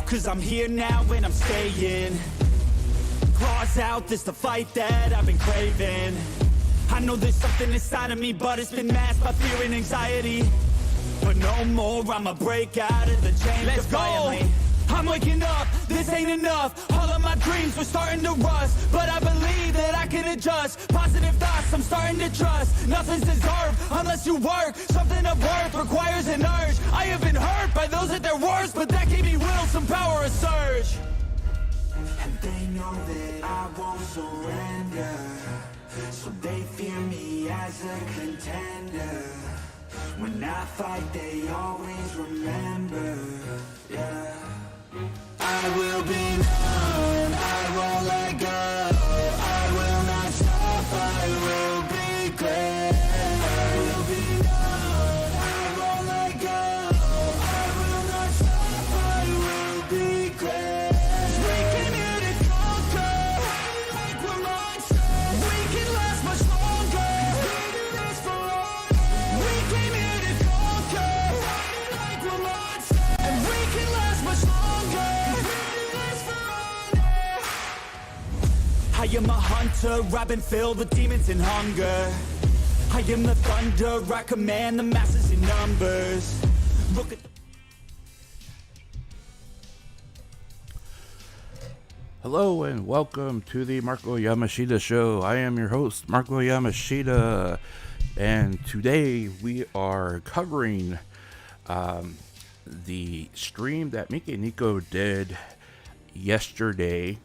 cause I'm here now and I'm staying. Claws out, this the fight that I've been craving. I know there's something inside of me, but it's been masked by fear and anxiety. But no more, I'ma break out of the chains. Let's defiantly. Go! I'm waking up, this ain't enough. All of my dreams were starting to rust, but I believe that I can adjust. Positive thoughts, I'm starting to trust. Nothing's deserved unless you work. Something of worth requires an urge. I have been hurt by those at their worst, but that gave me will, some power, a surge. And they know that I won't surrender, so they fear me as a contender. When I fight, they always remember, yeah. I will be known, I won't let go. I will not stop, I will be great. I will be known, I won't let go. I will not stop, I will be great. We came here to conquer, like we're monsters. We can last much longer, this for honor. We came here to conquer, like we're monsters. And we can last much longer. I am a hunter, I've been filled with demons and hunger. I am the thunder, I command the masses in numbers. Look at... Hello and welcome to the Marko Yamashita Show. I am your host, Marko Yamashita, and today we are covering the stream that Mikeneko did yesterday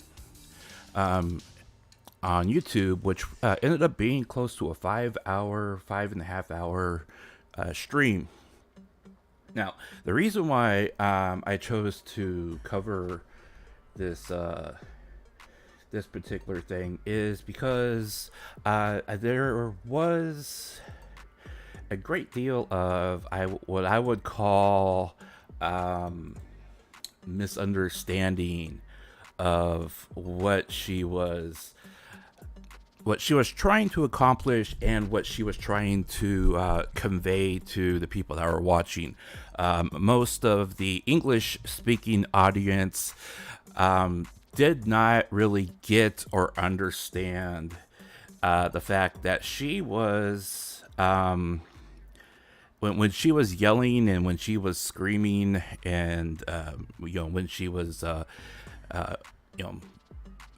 on YouTube, which ended up being close to a 5.5 hour stream. Now, the reason why I chose to cover this this particular thing is because there was a great deal of what I would call misunderstanding of what she was trying to accomplish and what she was trying to convey to the people that were watching. Most of the English-speaking audience did not really get or understand the fact that she was, when she was yelling and when she was screaming and when she was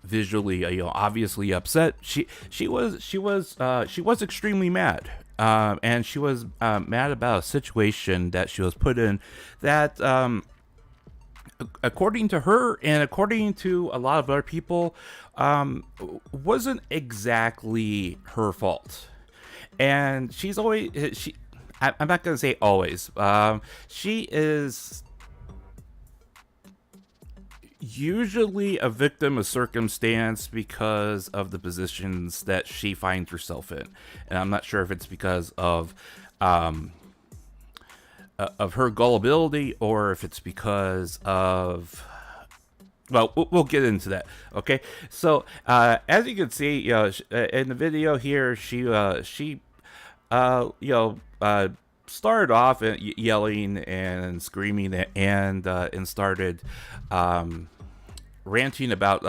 visually obviously upset, she was extremely mad, and she was mad about a situation that she was put in that according to her and according to a lot of other people wasn't exactly her fault. And she's always I'm not gonna say always, she is usually a victim of circumstance because of the positions that she finds herself in, and I'm not sure if it's because of her gullibility or if it's because of, well, we'll get into that. Okay, so as you can see, in the video here, she started off yelling and screaming and started ranting about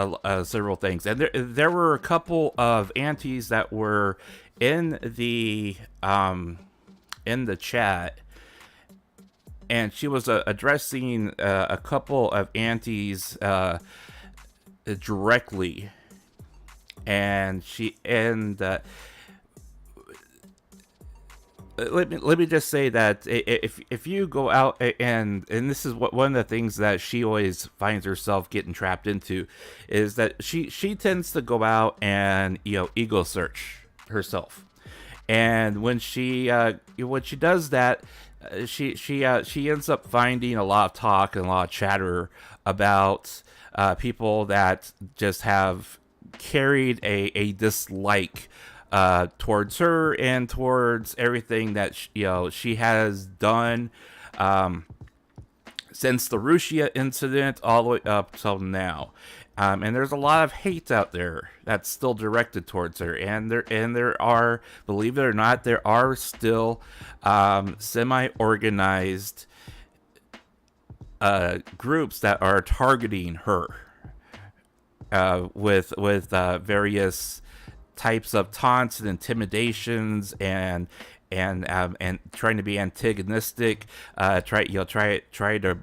several things, and there were a couple of aunties that were in the chat, and she was addressing a couple of aunties directly, and let me just say that if you go out and this is one of the things that she always finds herself getting trapped into, is that she tends to go out and ego search herself, and when she does that, she ends up finding a lot of talk and a lot of chatter about people that just have carried a dislike towards her and towards everything that she has done since the Russia incident all the way up till now. And there's a lot of hate out there that's still directed towards her, and there are, believe it or not, there are still semi-organized groups that are targeting her with various types of taunts and intimidations and trying to be antagonistic, try to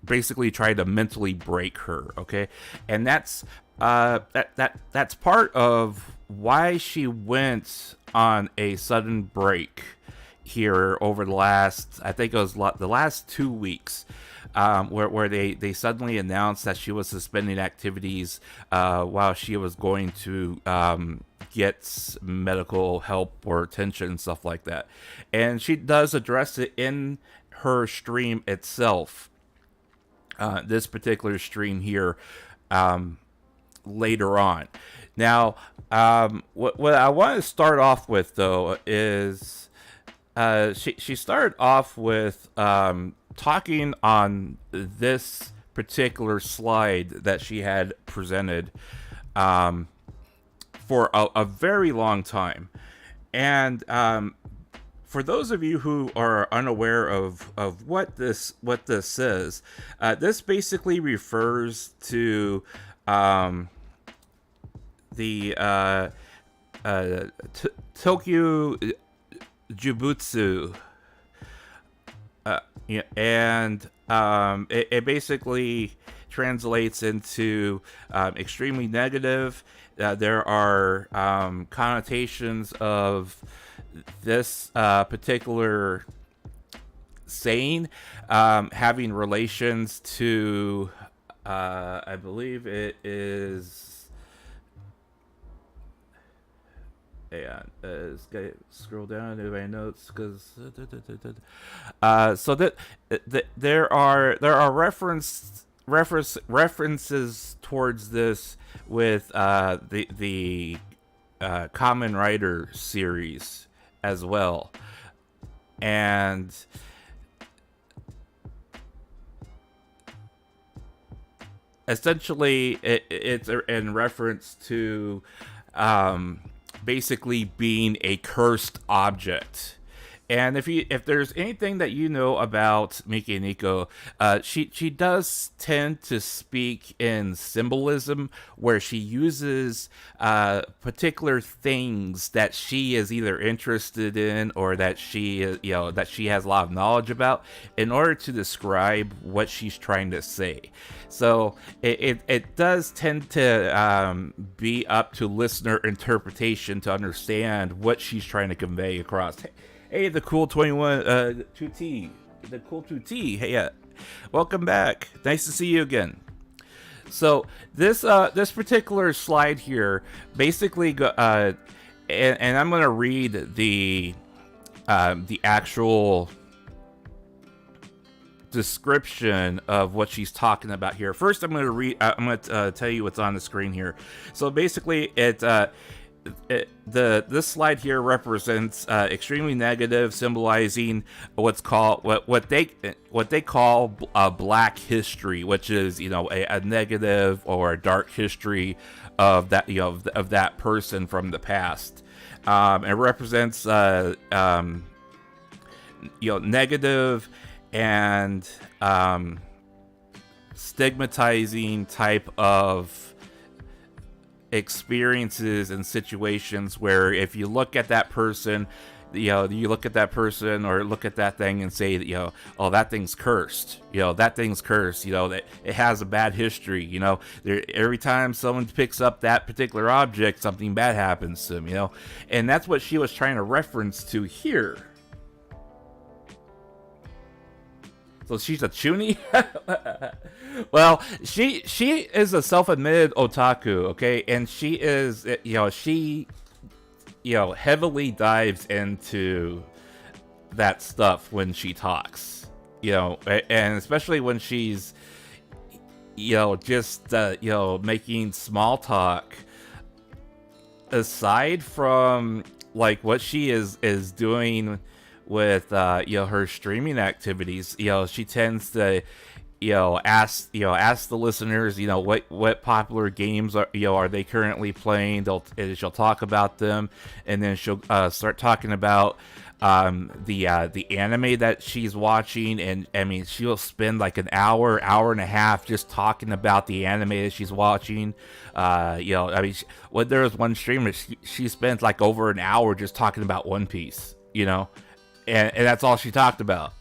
basically try to mentally break her. Okay, and that's that's part of why she went on a sudden break here over the last, I think it was the last 2 weeks, where they suddenly announced that she was suspending activities while she was going to get medical help or attention and stuff like that. And she does address it in her stream itself, this particular stream here, later on. Now, what I want to start off with, though, is she started off with talking on this particular slide that she had presented for a very long time. And for those of you who are unaware of what this is, this basically refers to the Tokyo Jubutsu, and it basically translates into extremely negative. There are connotations of this particular saying having relations to, I believe it is. Yeah, scroll down to my notes because so that there are references towards this with the Kamen Rider series as well, and essentially it's in reference to basically being a cursed object. And if there's anything that you know about Mikeneko, she does tend to speak in symbolism, where she uses particular things that she is either interested in or that she has a lot of knowledge about in order to describe what she's trying to say. So it does tend to be up to listener interpretation to understand what she's trying to convey across. Hey, the cool 21 2T, the cool 2T. Hey, welcome back. Nice to see you again. So this particular slide here basically and I'm going to read the actual description of what she's talking about here. First, I'm going to tell you what's on the screen here. So basically, this slide here represents extremely negative, symbolizing what they call a black history, which is a negative or a dark history of that of that person from the past. It represents negative and stigmatizing type of experiences and situations where if you look at that person, you look at that person or look at that thing and say that, oh, that thing's cursed, that it has a bad history, every time someone picks up that particular object, something bad happens to them, and that's what she was trying to reference to here. So she's a chuny? Well, she is a self-admitted otaku, okay? And she is, heavily dives into that stuff when she talks, and especially when she's, just, making small talk. Aside from, like, what she is doing with her streaming activities, she tends to ask the listeners, what popular games are they currently playing. She'll talk about them, and then she'll start talking about the anime that she's watching. And I mean, she'll spend like an hour and a half just talking about the anime that she's watching. I mean, there was one streamer, she spent like over an hour just talking about One Piece, and that's all she talked about.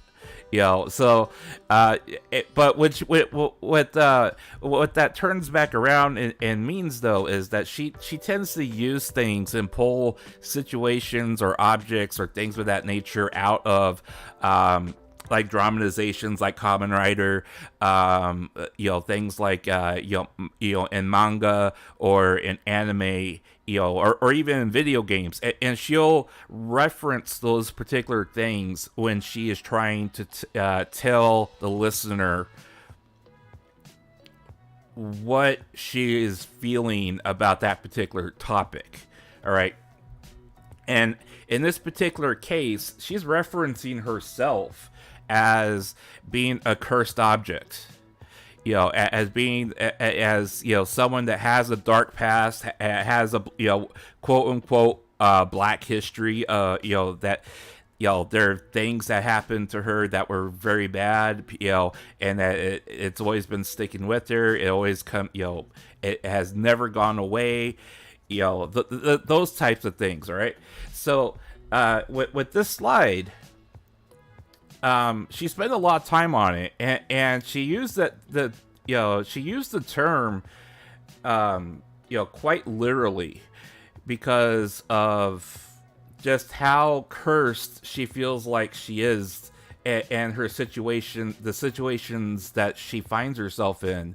So, but what that turns back around and means, though, is that she tends to use things and pull situations or objects or things of that nature out of, like dramatizations, like Kamen Rider, things like, in manga or in anime, or even in video games. And she'll reference those particular things when she is trying to tell the listener what she is feeling about that particular topic. All right. And in this particular case, she's referencing herself as being a cursed object, as being someone that has a dark past, has a quote unquote black history, that there are things that happened to her that were very bad, and that it's always been sticking with her. It always it has never gone away, those types of things. All right. So with this slide, she spent a lot of time on it, and she used the term, quite literally, because of just how cursed she feels like she is, and her situation, the situations that she finds herself in,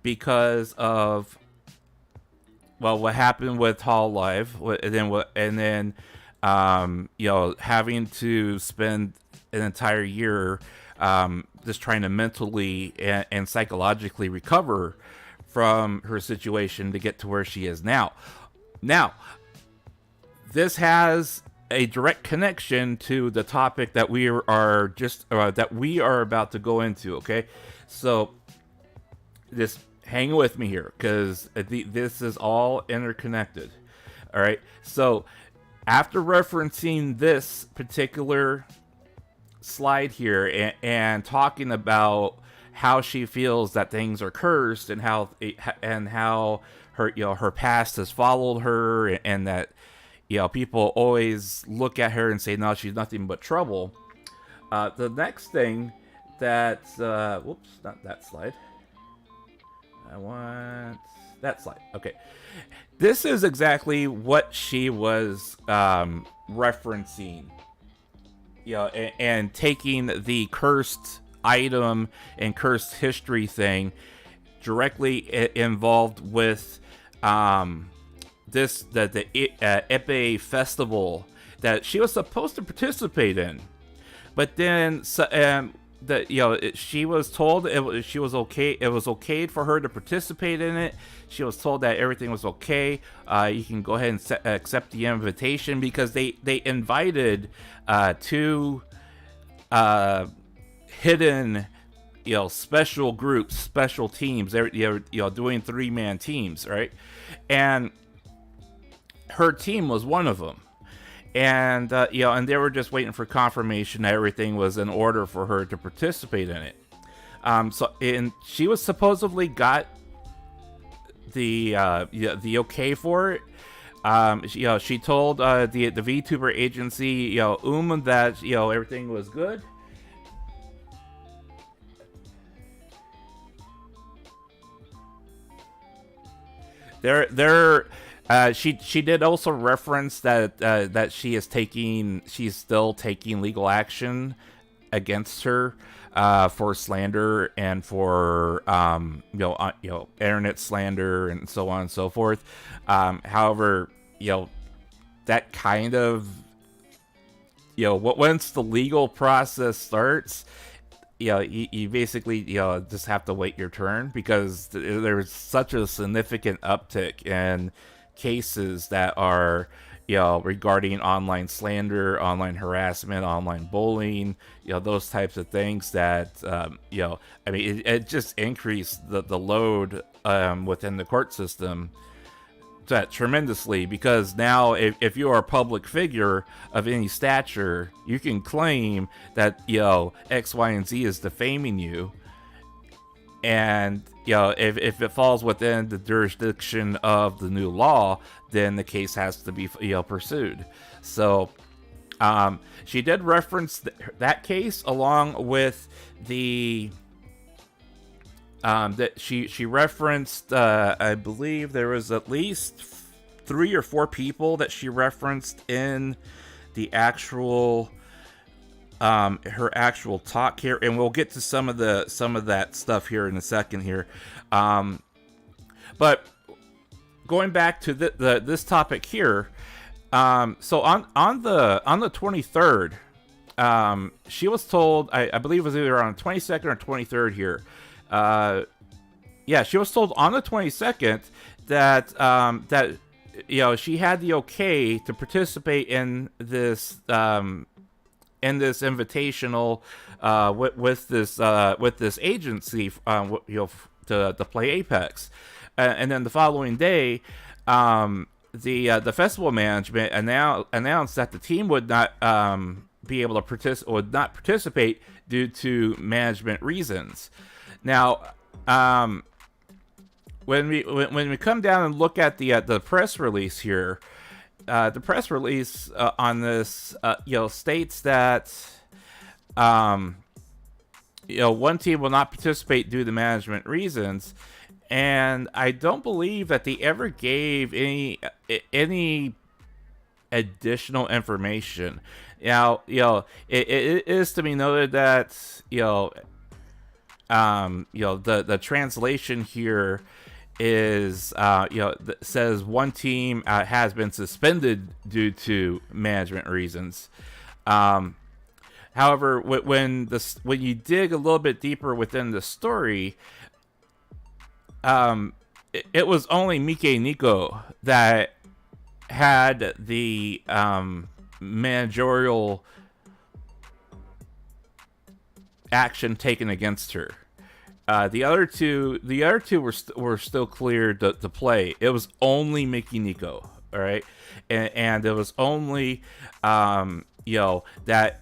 because of, well, what happened with Hololive, and then having to spend an entire year just trying to mentally and psychologically recover from her situation to get to where she is now. Now, this has a direct connection to the topic that we are about to go into. Okay, so just hang with me here, because this is all interconnected. All right, so after referencing this particular slide here and talking about how she feels that things are cursed, and how her her past has followed her, and that people always look at her and say, no, she's nothing but trouble. The next thing that whoops, not that slide. I want that slide. Okay. This is exactly what she was referencing, and taking the cursed item and cursed history thing directly involved with the Epee festival that she was supposed to participate in, but then she was told it was okay for her to participate in it. She was told that everything was okay. You can go ahead and accept the invitation, because they invited two hidden special groups, special teams. They're doing 3-man teams, right? And her team was one of them. And and they were just waiting for confirmation that everything was in order for her to participate in it. And she was supposedly got the okay for it. She told the VTuber agency, that everything was good. She did also reference that she's still taking legal action against her for slander and for internet slander and so on and so forth. However, that kind of once the legal process starts, you basically just have to wait your turn, because there's such a significant uptick in cases that are regarding online slander, online harassment, online bullying, those types of things that, I mean, it just increased the load within the court system that tremendously, because now if you are a public figure of any stature, you can claim that, X, Y, and Z is defaming you. And, if it falls within the jurisdiction of the new law, then the case has to be, pursued. So, she did reference that case along with the, that she referenced, I believe there was at least 3 or 4 people that she referenced in the actual, her actual talk here, and we'll get to some of that stuff here in a second here. But going back to this topic here, so on the 23rd, she was told, I believe it was either on the 22nd or 23rd here. She was told on the 22nd that she had the okay to participate in this invitational with this agency to play Apex, and then the following day, the festival management announced that the team would not be able to participate due to management reasons. Now, when we come down and look at the press release here. The press release on this, states that, one team will not participate due to management reasons, and I don't believe that they ever gave any additional information. Now, it is to be noted that, the translation here is says one team has been suspended due to management reasons. However, when you dig a little bit deeper within the story, it was only Mikeneko that had the managerial action taken against her. The other two were still cleared to play. It was only Mikeneko, all right, and it was only that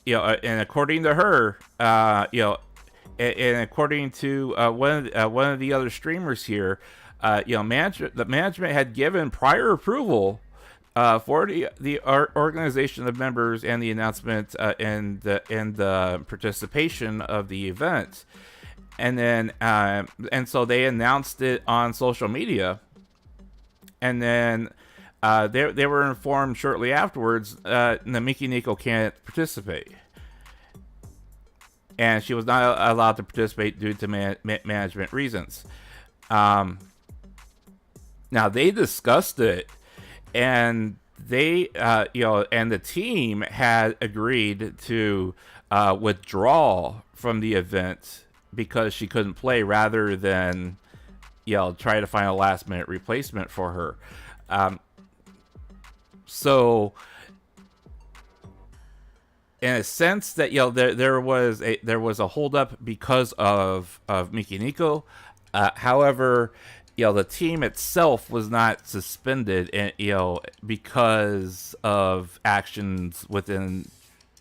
and according to her, and according to one of the other streamers here, the management had given prior approval for the organization of members and the announcement and the participation of the event, and then and so they announced it on social media, and then they were informed shortly afterwards that Mikeneko can't participate, and she was not allowed to participate due to management reasons. Now they discussed it. And they, and the team had agreed to withdraw from the event because she couldn't play, rather than, try to find a last-minute replacement for her. So, in a sense, that there was a holdup because of Mikeneko. However, the team itself was not suspended, and because of actions within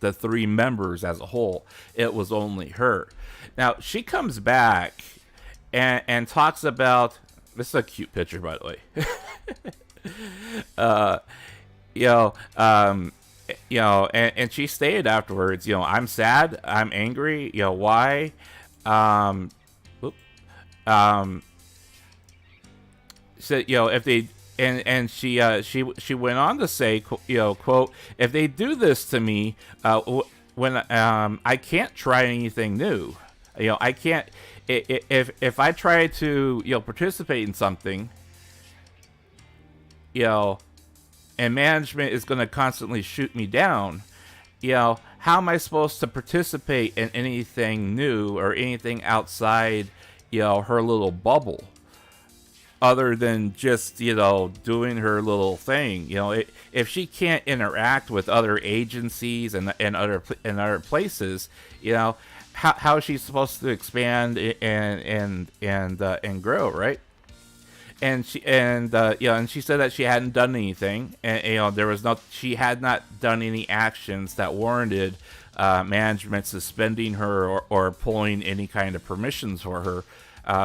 the 3 members as a whole. It was only her. Now she comes back and talks about, this is a cute picture, by the way. And she stated afterwards, I'm sad, I'm angry, why? Said, if they, and she went on to say, quote, if they do this to me, when I can't try anything new, I can't, if I try to participate in something, and management is going to constantly shoot me down, how am I supposed to participate in anything new or anything outside her little bubble? other than just, doing her little thing. If she can't interact with other agencies and other places, how is she supposed to expand and grow, right? And she said that she hadn't done anything, and she had not done any actions that warranted management suspending her or pulling any kind of permissions for her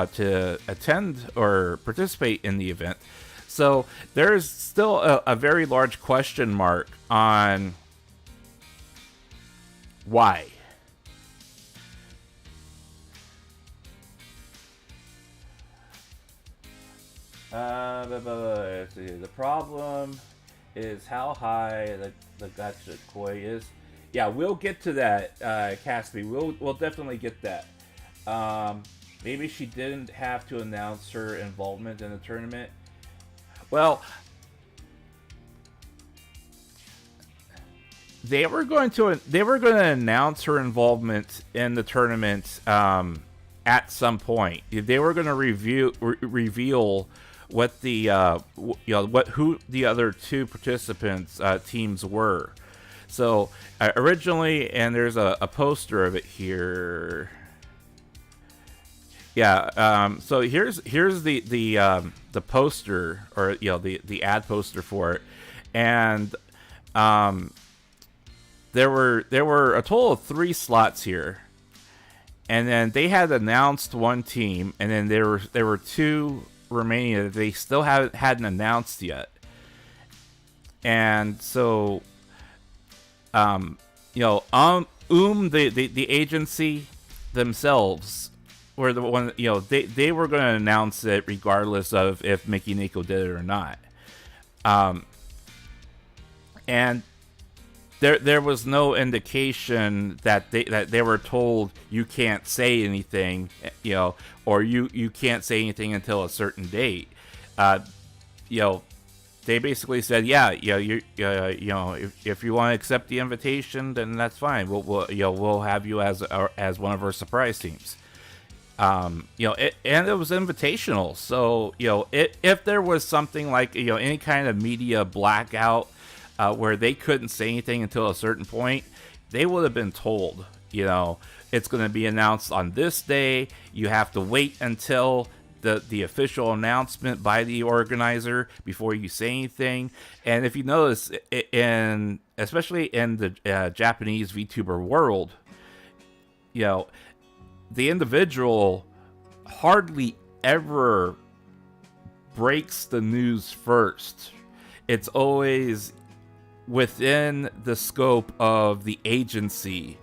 to attend or participate in the event. So there's still a very large question mark on why. Let's see. The problem is how high the gotcha koi is. Yeah, we'll get to that, Caspi. We'll definitely get that. Maybe she didn't have to announce her involvement in the tournament. Well, they were going to announce her involvement in the tournament at some point. They were going to reveal what the who the other two participants teams were. So originally, and there's a poster of it here. Yeah. So here's the poster, or the ad poster for it, and there were a total of 3 slots here, and then they had announced one team, and then there were 2 remaining that they still hadn't announced yet, and so the agency themselves were the one, they were going to announce it regardless of if Mikeneko did it or not. And there was no indication that they were told you can't say anything, or you can't say anything until a certain date. They basically said, if you want to accept the invitation, then that's fine. We'll have you as one of our surprise teams. And it was invitational. So, if there was something like, any kind of media blackout, where they couldn't say anything until a certain point, they would have been told, it's going to be announced on this day. You have to wait until the official announcement by the organizer before you say anything. And if you notice, especially in the Japanese VTuber world, the individual hardly ever breaks the news first. It's always within the scope of the agency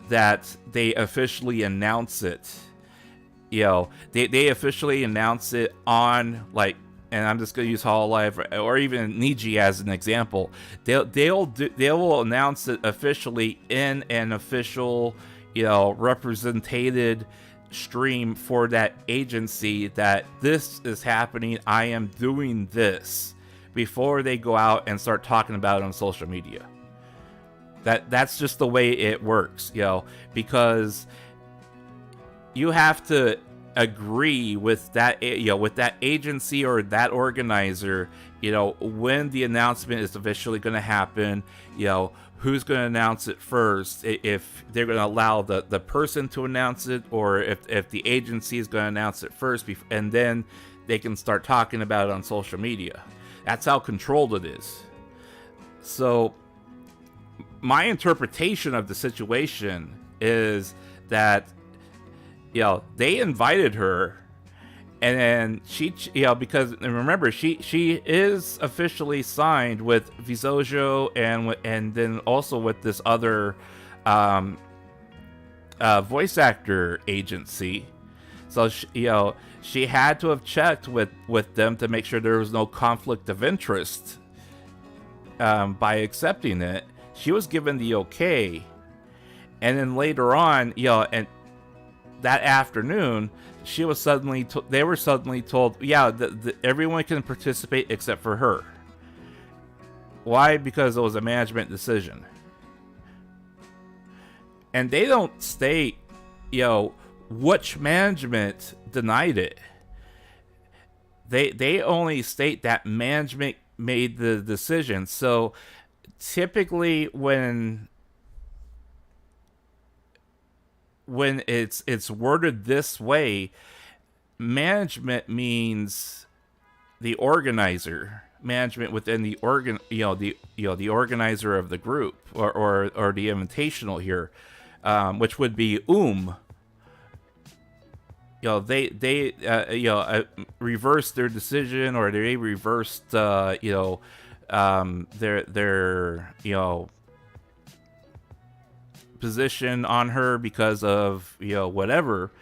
that they officially announce it. They officially announce it on, and I'm just going to use Hololive or even Niji as an example. They will announce it officially in an official, represented stream for that agency that this is happening. I am doing this, before they go out and start talking about it on social media. That's just the way it works, because you have to agree with that, with that agency or that organizer, when the announcement is officially going to happen, who's going to announce it first, if they're going to allow the person to announce it, or if the agency is going to announce it first, and then they can start talking about it on social media. That's how controlled it is. So my interpretation of the situation is that, they invited her, and then she, because remember, she is officially signed with Visojo and then also with this other voice actor agency. So she had to have checked with them to make sure there was no conflict of interest by accepting it. She was given the okay, and then later on, and that afternoon, they were suddenly told, everyone can participate except for her. Why? Because it was a management decision, and they don't state, which management denied it. they only state that management made the decision. So typically when it's worded this way, management means the organizer, management within the the organizer of the group, or the invitational here, which would be they reversed their decision, or they reversed their position on her because of whatever,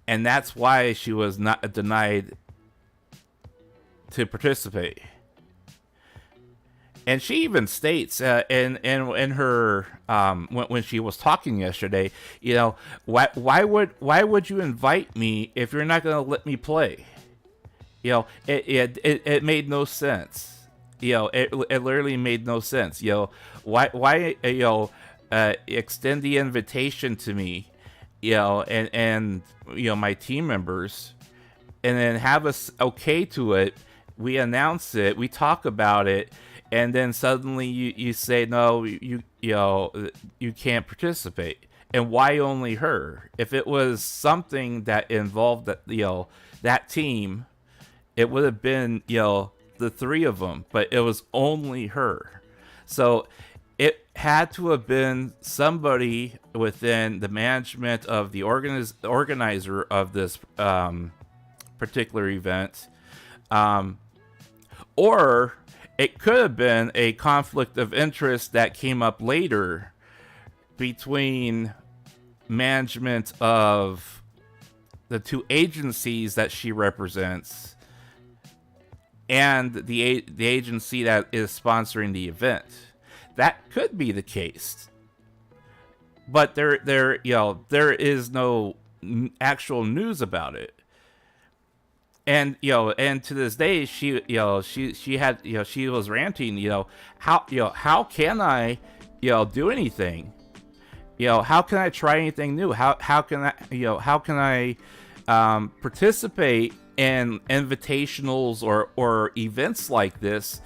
and that's why she was not denied to participate. And she even states in her when she was talking yesterday, why would you invite me if you're not going to let me play? It made no sense. It literally made no sense. Why extend the invitation to me, and my team members, and then have us okay to it. We announce it, we talk about it, and then suddenly you say no, you can't participate. And why only her? If it was something that involved that team, it would have been the three of them, but it was only her. So it had to have been somebody within the management of the organizer of this particular event, or it could have been a conflict of interest that came up later between management of the two agencies that she represents and the agency that is sponsoring the event. That could be the case, but there is no actual news about it. And and to this day, she was ranting. How can I do anything? How can I try anything new? How can I participate in invitationals or events like this?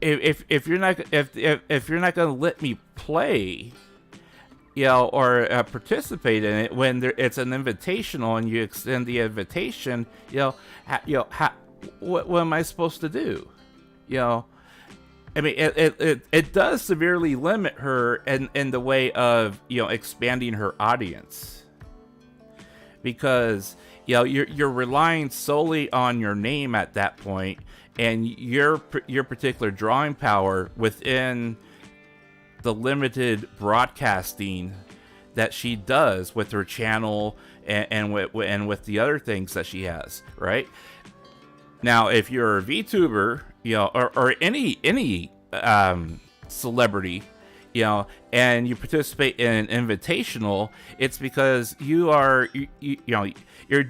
If you're not going to let me play, or participate in it when it's an invitational and you extend the invitation, what am I supposed to do? I mean, it does severely limit her in the way of expanding her audience, because you're relying solely on your name at that point, and your particular drawing power within the limited broadcasting that she does with her channel and with the other things that she has, right? Now, if you're a VTuber, or any celebrity, and you participate in an invitational, it's because you're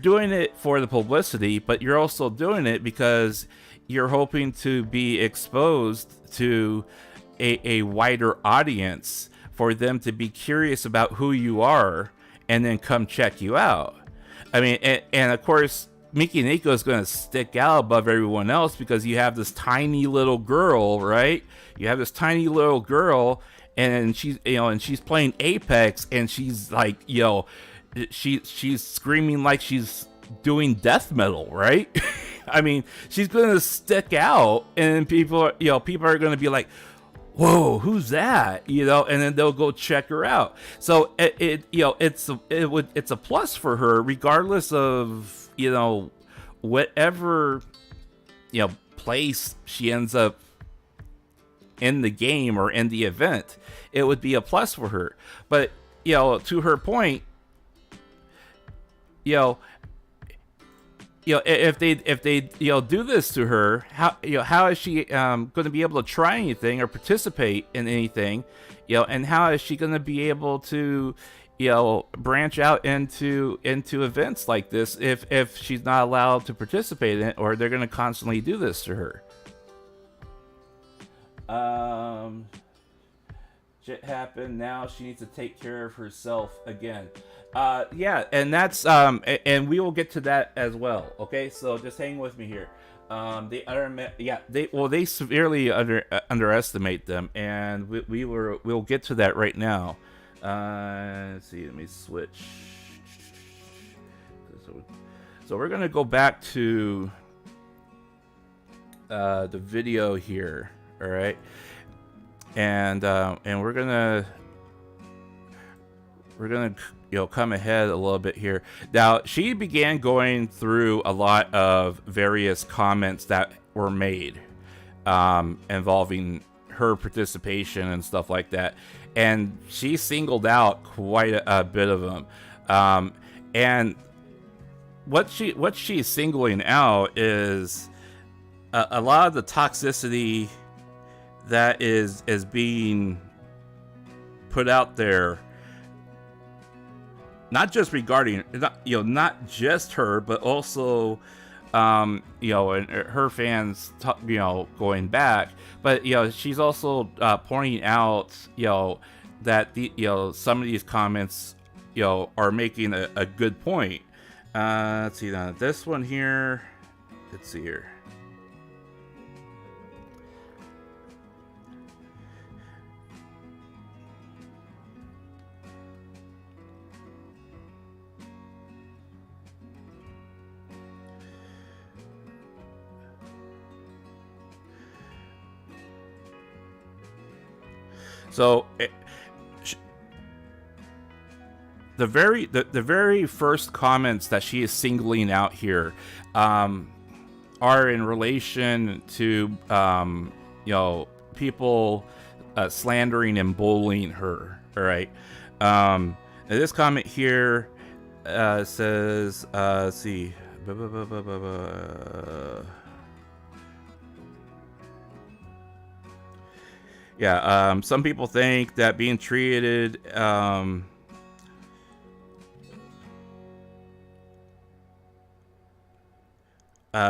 doing it for the publicity, but you're also doing it because you're hoping to be exposed to a wider audience, for them to be curious about who you are and then come check you out. I mean, and of course, Mikeneko is going to stick out above everyone else because you have this tiny little girl, right? You have this tiny little girl, and she's playing Apex, and she's like, she's screaming like she's doing death metal, right? I mean, she's going to stick out, and people are going to be like, whoa, who's that? And then they'll go check her out. So it's a plus for her, regardless of whatever place she ends up in the game or in the event. It would be a plus for her. But to her point, if they do this to her, how is she going to be able to try anything or participate in anything, and how is she going to be able to branch out into events like this if she's not allowed to participate in it, or they're going to constantly do this to her? Shit happened. Now she needs to take care of herself again. Yeah, and that's and we will get to that as well. Okay, so just hang with me here. They severely underestimate them, and we'll get to that right now. Let's see, let me switch. So we're gonna go back to the video here. All right, and we're gonna come ahead a little bit here. Now, she began going through a lot of various comments that were made involving her participation and stuff like that, and she singled out quite a bit of them. And what she's singling out is a lot of the toxicity that is being put out there, not just regarding, not just her, but also, and her fans, going back. But she's also pointing out, that some of these comments, are making a good point. Let's see now. This one here. Let's see here. So the very first comments that she is singling out here are in relation to people slandering and bullying her. All right. This comment here says, let's see. Yeah, some people think that being treated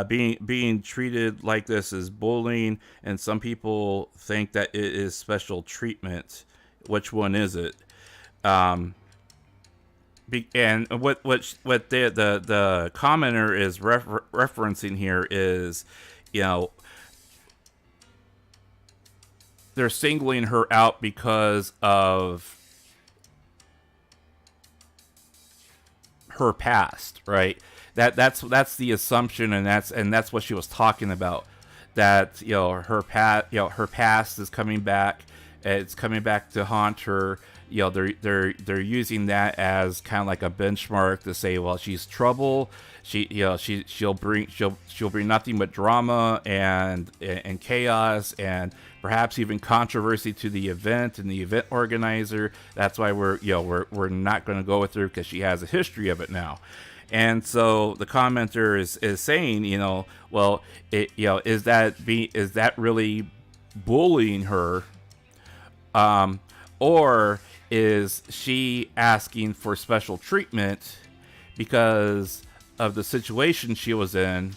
being treated like this is bullying, and some people think that it is special treatment. Which one is it? And what the commenter is referencing here is, they're singling her out because of her past, right? That's the assumption, and that's what she was talking about. That her past is coming back. It's coming back to haunt her. They're using that as kind of like a benchmark to say, well, she's trouble. She'll bring nothing but drama and chaos, and perhaps even controversy to the event and the event organizer. That's why we're not going to go with her, because she has a history of it now. And so the commenter is saying, well, is that really bullying her, or is she asking for special treatment because of the situation she was in?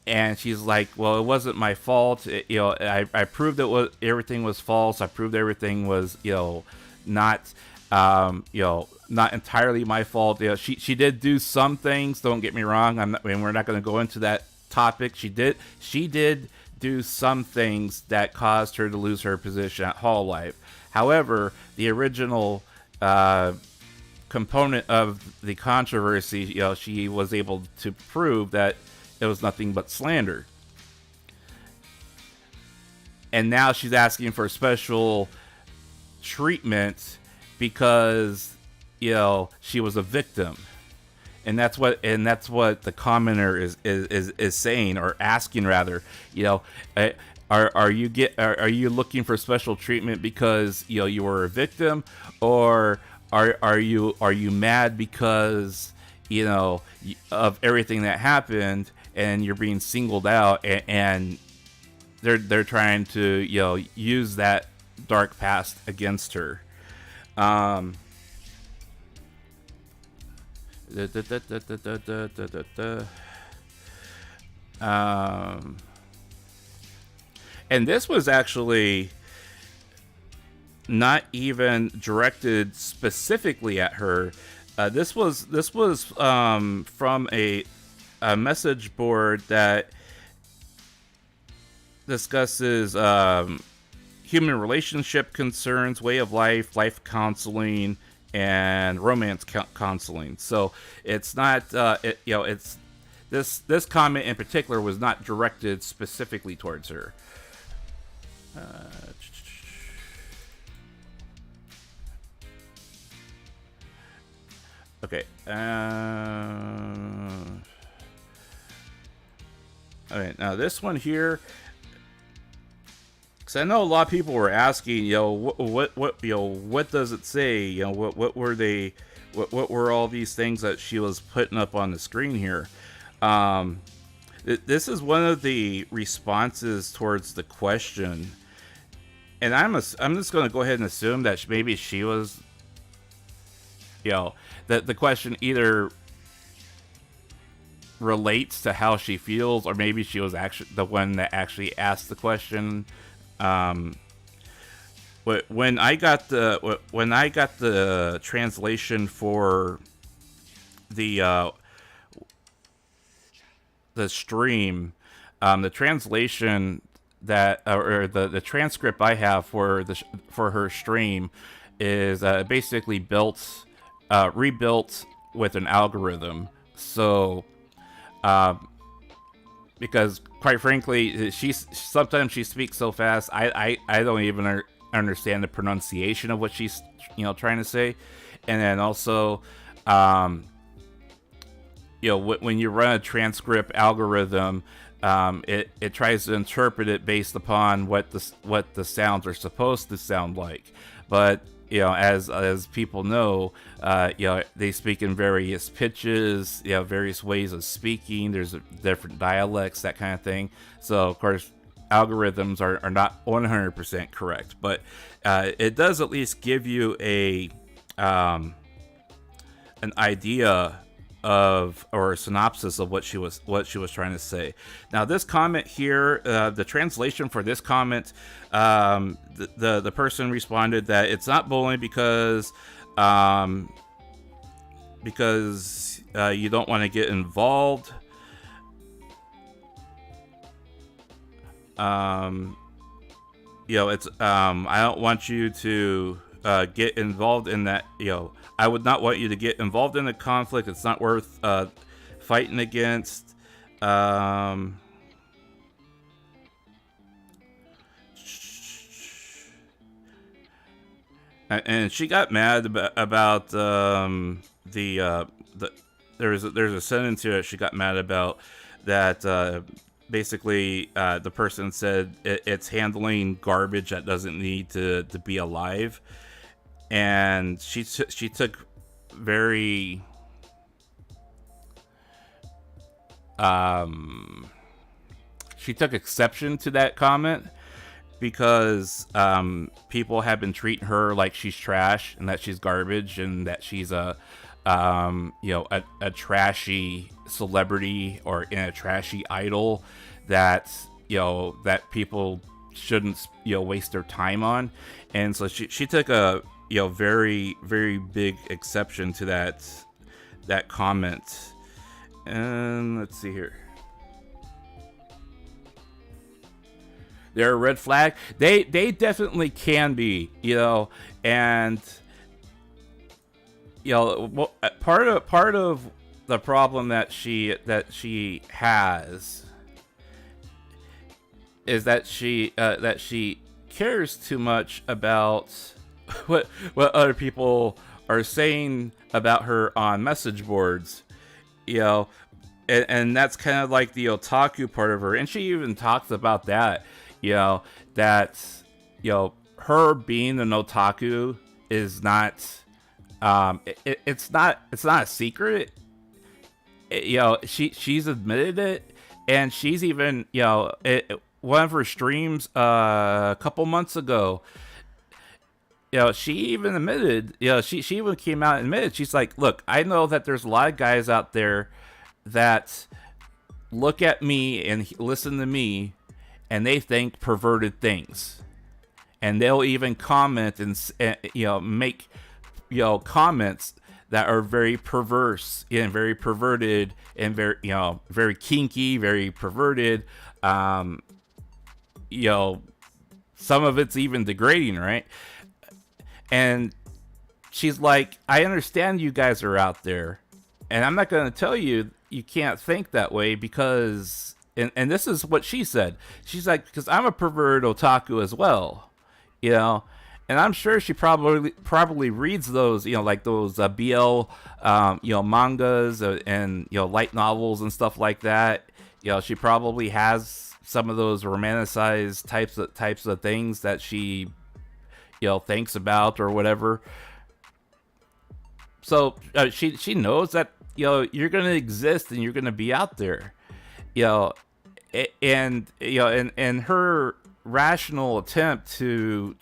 And she's like, well, it wasn't my fault. I proved everything was false. I proved everything was, not entirely my fault. She did do some things. Don't get me wrong. We're not going to go into that topic. She did do some things that caused her to lose her position at Hall Life. However, the original component of the controversy, she was able to prove that it was nothing but slander. And now she's asking for special treatment because she was a victim. And that's what the commenter is saying, or asking rather. Are you looking for special treatment because you were a victim, or are you mad because of everything that happened, and you're being singled out, and they're trying to use that dark past against her. And this was actually not even directed specifically at her. This was from a message board that discusses human relationship concerns, way of life, life counseling, and romance counseling. So it's not, it's this comment in particular was not directed specifically towards her. Okay. All right. Now this one here. Because I know a lot of people were asking, what does it say? What were they, what were all these things that she was putting up on the screen here? This is one of the responses towards the question, and I'm just going to go ahead and assume that maybe she was, that the question either relates to how she feels, or maybe she was actually the one that actually asked the question. When I got the translation for the stream, the translation that or the transcript I have for her stream is basically rebuilt with an algorithm. So because quite frankly, sometimes she speaks so fast, I don't even understand the pronunciation of what she's trying to say. And then also, when you run a transcript algorithm, it tries to interpret it based upon what the sounds are supposed to sound like. But as people know, they speak in various pitches, various ways of speaking. There's different dialects, that kind of thing. So of course, algorithms are not 100% correct, but it does at least give you an idea of, or a synopsis of what she was trying to say. Now this comment here, the translation for this comment, the person responded that it's not bullying because you don't want to get involved. It's I don't want you to get involved in that. I would not want you to get involved in the conflict. It's not worth fighting against. And she got mad about there's a sentence here that she got mad about that. Basically, the person said it's handling garbage that doesn't need to be alive. And she took very she took exception to that comment because people have been treating her like she's trash and that she's garbage and that she's a trashy celebrity or in a trashy idol that that people shouldn't waste their time on. And so she took a very, very big exception to that comment. And let's see here. They're a red flag. They definitely can be, and part of the problem that she has is that she cares too much about what other people are saying about her on message boards, and that's kind of like the otaku part of her. And she even talks about that, that her being an otaku is not it's not a secret. She's admitted it, and she's even one of her streams a couple months ago, she even admitted, she even came out and admitted, she's like, look, I know that there's a lot of guys out there that look at me and listen to me and they think perverted things, and they'll even comment and make comments that are very perverse and very perverted and very, very kinky, very perverted. You know, some of it's even degrading, right? And she's like, I understand you guys are out there, and I'm not going to tell you you can't think that way because, and this is what she said. She's like, because I'm a perverted otaku as well, and I'm sure she probably reads those, like those BL, mangas and light novels and stuff like that. She probably has some of those romanticized types of things that she, thinks about or whatever. So she knows that you're gonna exist and you're gonna be out there, and and her rational attempt to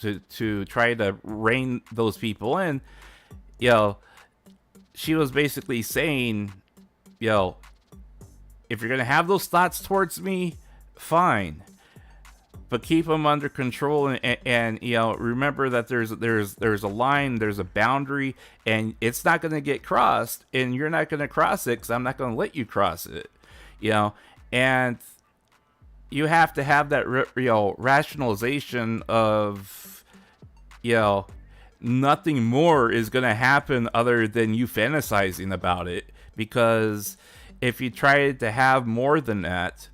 try to rein those people in, she was basically saying, if you're gonna have those thoughts towards me, fine, but keep them under control, and remember that there's a line, there's a boundary, and it's not going to get crossed, and you're not going to cross it because I'm not going to let you cross it, and you have to have that rationalization of nothing more is going to happen other than you fantasizing about it, because if you try to have more than that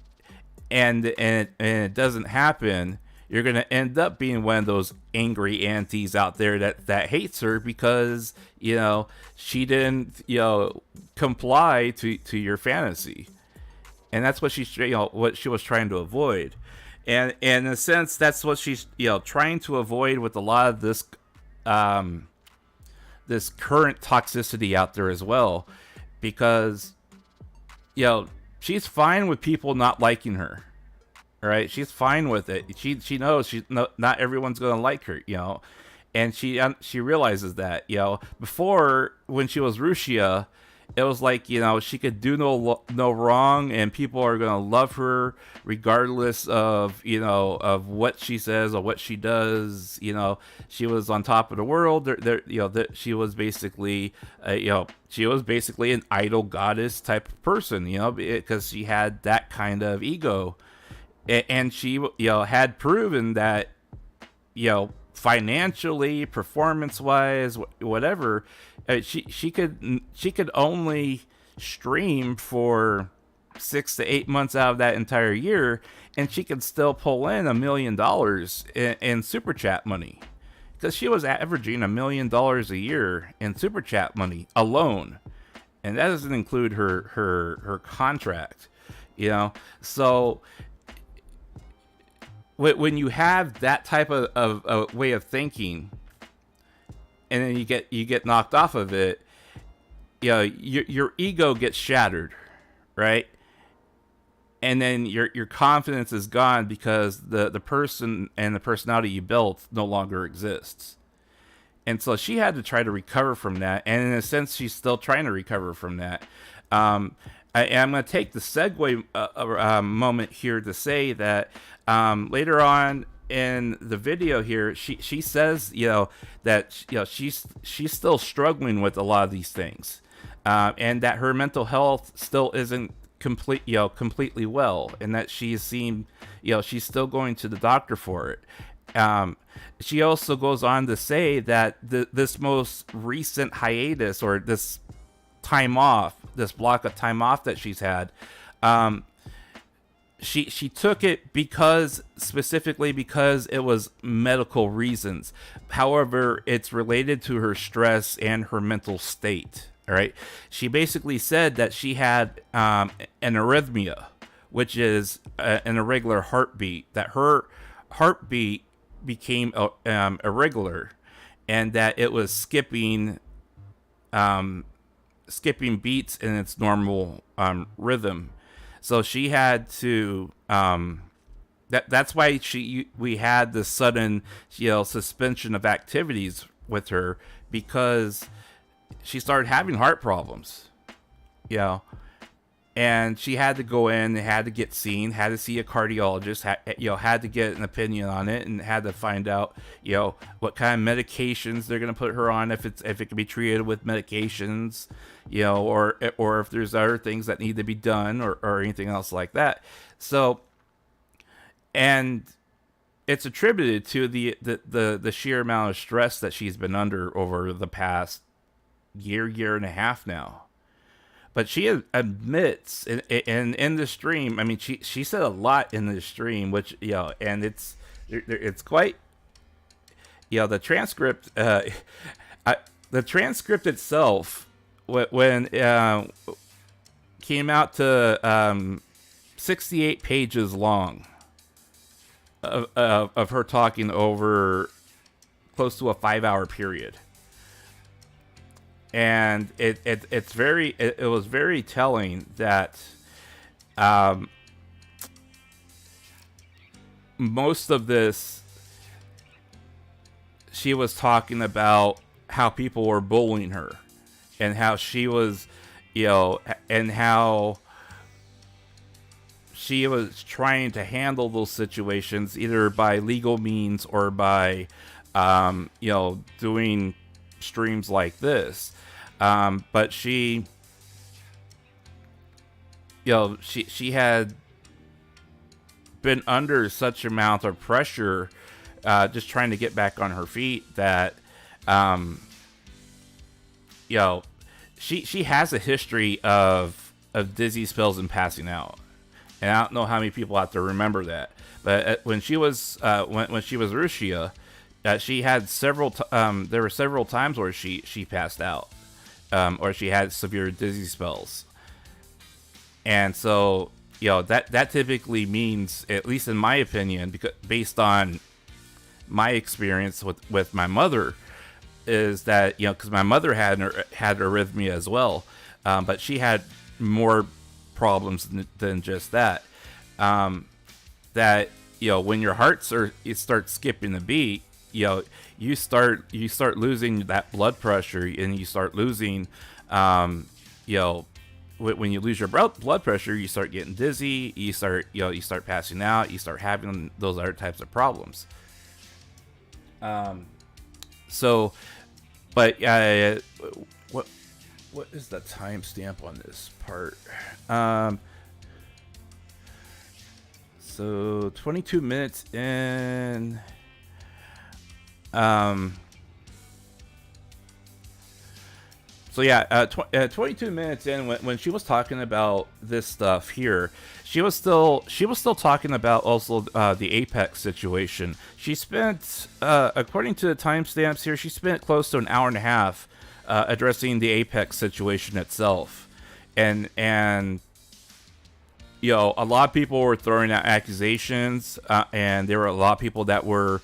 and it doesn't happen, you're going to end up being one of those angry aunties out there that hates her because, she didn't, comply to your fantasy. And that's what what she was trying to avoid. And in a sense, that's what she's, trying to avoid with a lot of this, this current toxicity out there as well, because, she's fine with people not liking her, right? She's fine with it. She knows not everyone's gonna like her, and she realizes that, before, when she was Rushia, it was like, she could do no wrong, and people are gonna love her regardless of of what she says or what she does. She was on top of the world. She was basically an idol goddess type of person, because she had that kind of ego, and she had proven that financially, performance-wise, whatever, she could only stream for 6 to 8 months out of that entire year, and she could still pull in $1 million in super chat money, because she was averaging $1 million a year in super chat money alone, and that doesn't include her contract. So when you have that type of way of thinking, and then you get knocked off of it, your ego gets shattered, right? And then your confidence is gone because the person and the personality you built no longer exists. And so she had to try to recover from that, and in a sense, she's still trying to recover from that. I'm going to take the segue moment here to say that later on in the video here, she says that she's still struggling with a lot of these things, and that her mental health still isn't completely well, and that she's still going to the doctor for it. She also goes on to say that this most recent hiatus, or this time off, this block of time off that she's had, she took it specifically because it was medical reasons. However, it's related to her stress and her mental state. All right. She basically said that she had an arrhythmia, which is an irregular heartbeat, that her heartbeat became irregular, and that it was skipping beats in its normal rhythm. So she had to that's why we had this sudden suspension of activities with her, because she started having heart problems. and she had to go in and had to get seen, had to see a cardiologist, had to get an opinion on it, and had to find out, what kind of medications they're going to put her on, if it can be treated with medications, or if there's other things that need to be done, or anything else like that. So, and it's attributed to the sheer amount of stress that she's been under over the past year and a half now. But she admits in the stream. I mean, she said a lot in the stream, which and it's quite the transcript. The transcript itself, when came out to 68 pages long of her talking over close to a 5-hour period. And it was very telling that most of this, she was talking about how people were bullying her, and how she was, and how she was trying to handle those situations either by legal means or by, doing streams like this. But she had been under such amount of pressure, just trying to get back on her feet, that, she has a history of dizzy spells and passing out. And I don't know how many people have to remember that. But when she was when she was Rushia, she had there were several times where she passed out, or she had severe dizzy spells. And so, that typically means, at least in my opinion, because based on my experience with my mother, is that, because my mother had arrhythmia as well, but she had more problems than just that. That, when your heart starts skipping the beat, you start losing that blood pressure, and you start losing, when you lose your blood pressure, you start getting dizzy, you start passing out, you start having those other types of problems. So, but what is the timestamp on this part? So 22 minutes in. So yeah, 22 minutes in, when she was talking about this stuff here, she was still talking about also the Apex situation. She spent, according to the timestamps here, she spent close to an hour and a half addressing the Apex situation itself, and a lot of people were throwing out accusations, and there were a lot of people that were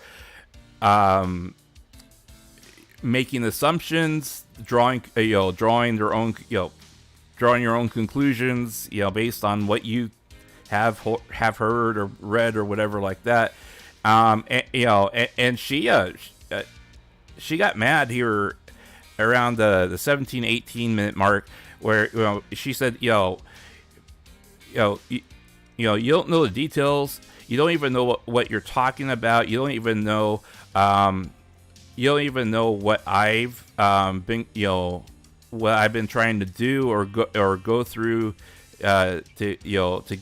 making assumptions, drawing their own, drawing your own conclusions, based on what you have heard or read or whatever like that. And she got mad here around the 17-18 minute mark, where she said, you don't know the details. You don't even know what you're talking about. You don't even know. You don't even know what I've been, what I've been trying to do or go through to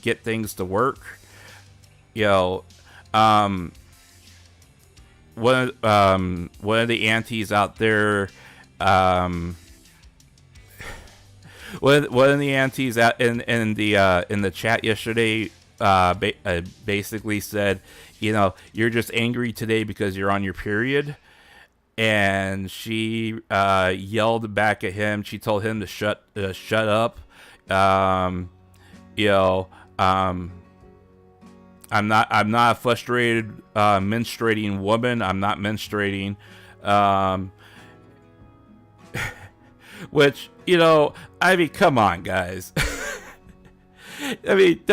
get things to work. One of the aunties out there, one of the aunties out in the chat yesterday, basically said, you're just angry today because you're on your period. And she yelled back at him. She told him to shut up. I'm not a frustrated menstruating woman. I'm not menstruating. Which, I mean, come on, guys. I mean,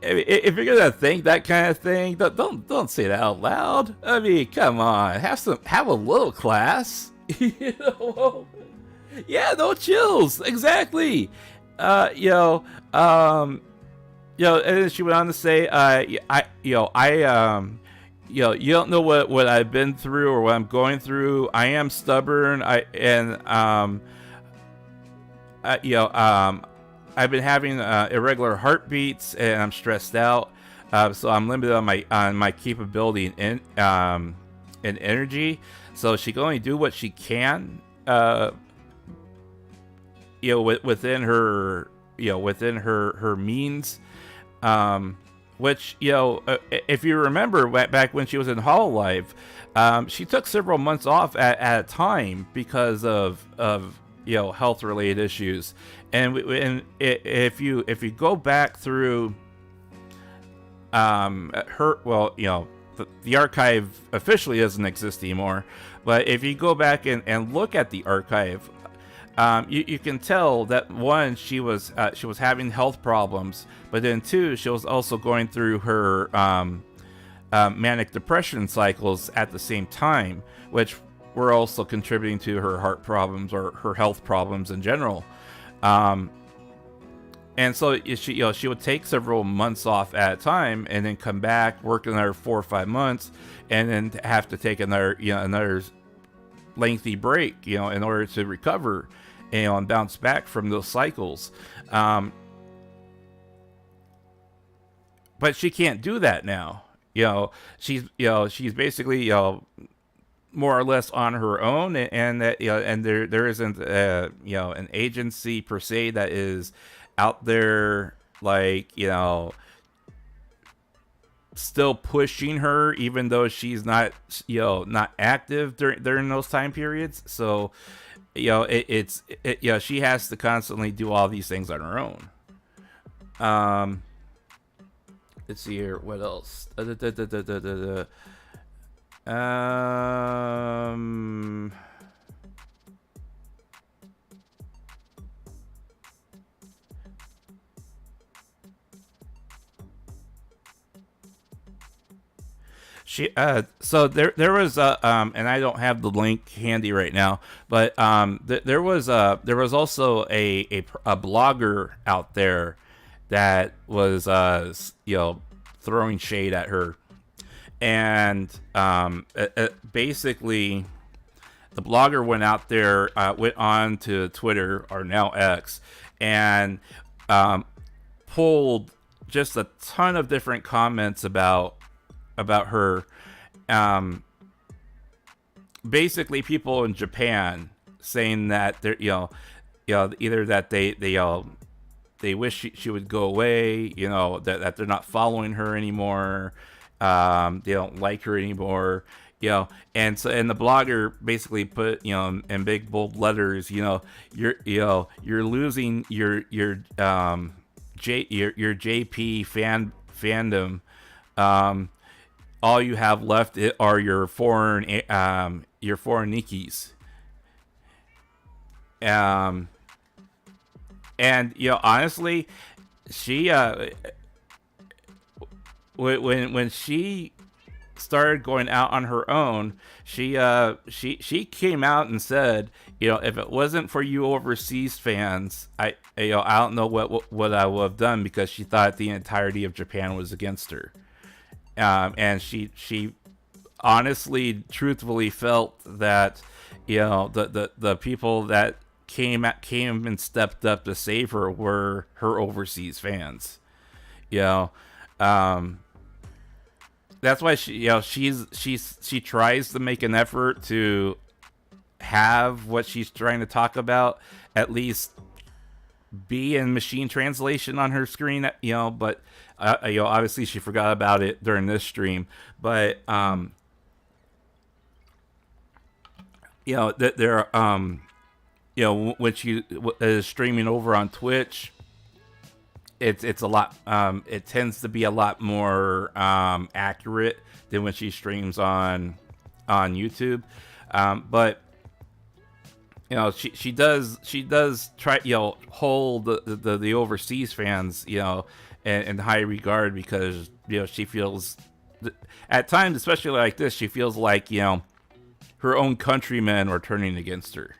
if you're gonna think that kind of thing, don't say that out loud. I mean, come on, have a little class. Yeah, no chills. Exactly. Uh, you know, um, and then she went on to say, you don't know what I've been through or what I'm going through. I am stubborn. I've been having irregular heartbeats and I'm stressed out. So I'm limited on my capability and energy. So she can only do what she can. Within her means. Which, if you remember back when she was in Hololive, she took several months off at a time because of health related issues. And if you go back through the archive officially doesn't exist anymore, but if you go back and look at the archive, you can tell that one, she was having health problems, but then two, she was also going through her manic depression cycles at the same time, which were also contributing to her heart problems or her health problems in general. And so she would take several months off at a time and then come back, work another 4 or 5 months, and then have to take another lengthy break, in order to recover, and bounce back from those cycles. But she can't do that now. She's basically more or less on her own, and that and there isn't an agency per se that is out there, like, still pushing her, even though she's not active during those time periods. So she has to constantly do all these things on her own. Let's see here, what else? So there was and I don't have the link handy right now, but there was also a blogger out there that was throwing shade at her, and basically the blogger went out there, went on to Twitter, or now X, and pulled just a ton of different comments about her. Basically people in Japan saying that they're either that they wish she would go away, that they're not following her anymore, they don't like her anymore, and the blogger basically put, in big bold letters, you're losing your JP fandom. All you have left are your foreign Nikis. And honestly, she when she started going out on her own, she came out and said, if it wasn't for you overseas fans, I don't know what I would have done, because she thought the entirety of Japan was against her. And she honestly, truthfully felt that, the people that came and stepped up to save her were her overseas fans. That's why she tries to make an effort to have what she's trying to talk about at least be in machine translation on her screen, but obviously she forgot about it during this stream. But that there when she is streaming over on Twitch, it's a lot, it tends to be a lot more accurate than when she streams on YouTube. But she does try, hold the overseas fans, in high regard, because she feels at times, especially like this, she feels like her own countrymen are turning against her.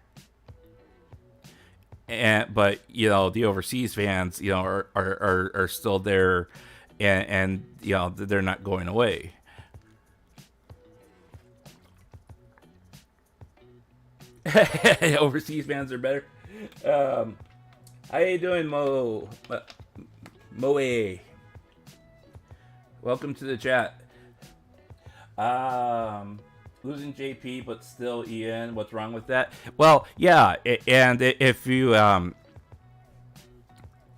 but the overseas fans are still there, and they're not going away. Overseas fans are better. How you doing, Moe? Welcome to the chat. Losing JP, but still Ian. What's wrong with that? Well, yeah, and if you,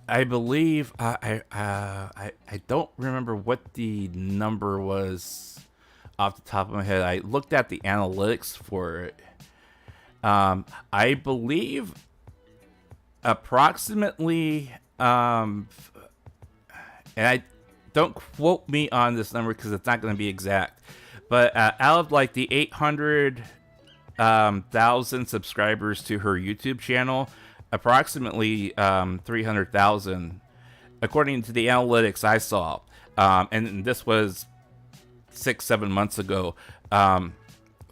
I believe I don't remember what the number was off the top of my head. I looked at the analytics for it. I believe approximately, and I don't quote me on this number because it's not going to be exact, but out of like the 800,000 subscribers to her YouTube channel, approximately 300,000, according to the analytics I saw, and this was 6-7 months ago,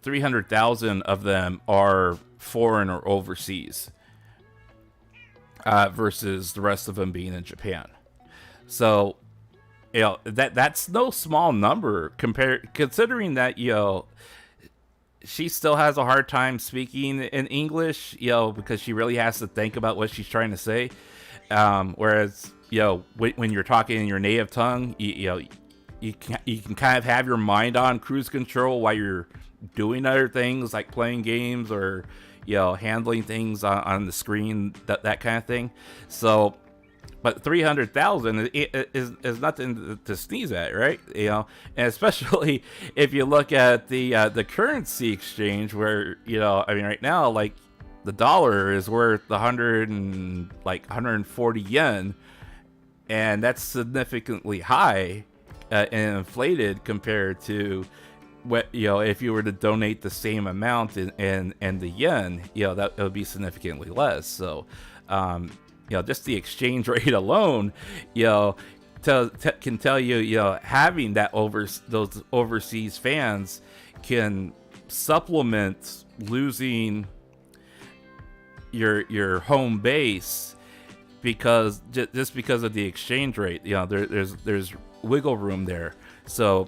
300,000 of them are foreign or overseas, versus the rest of them being in Japan. So, that's no small number considering that, she still has a hard time speaking in English, because she really has to think about what she's trying to say. Whereas, when you're talking in your native tongue, you can kind of have your mind on cruise control while you're doing other things like playing games or handling things on the screen, that kind of thing. So, but 300,000 is nothing to sneeze at, right? And especially if you look at the currency exchange, where right now, like, the dollar is worth 140 yen, and that's significantly high and inflated compared to what, if you were to donate the same amount in the yen, that would be significantly less. So, just the exchange rate alone, can tell you, having those overseas fans can supplement losing your home base, because just because of the exchange rate, there's wiggle room there. So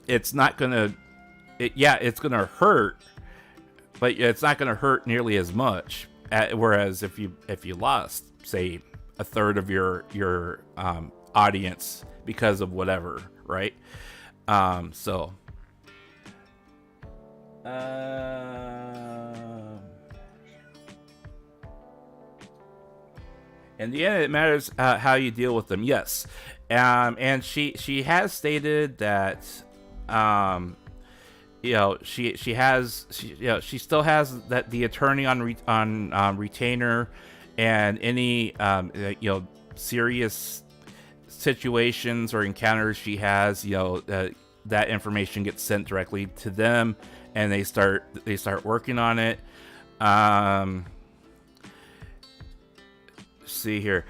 it's not gonna, it's gonna hurt, but it's not gonna hurt nearly as much. Whereas if you lost, say, a third of your audience because of whatever, right? So. In the end, it matters how you deal with them. Yes, and she has stated that, she still has that the attorney on retainer, and any serious situations or encounters she has, that information gets sent directly to them, and they start working on it. See here.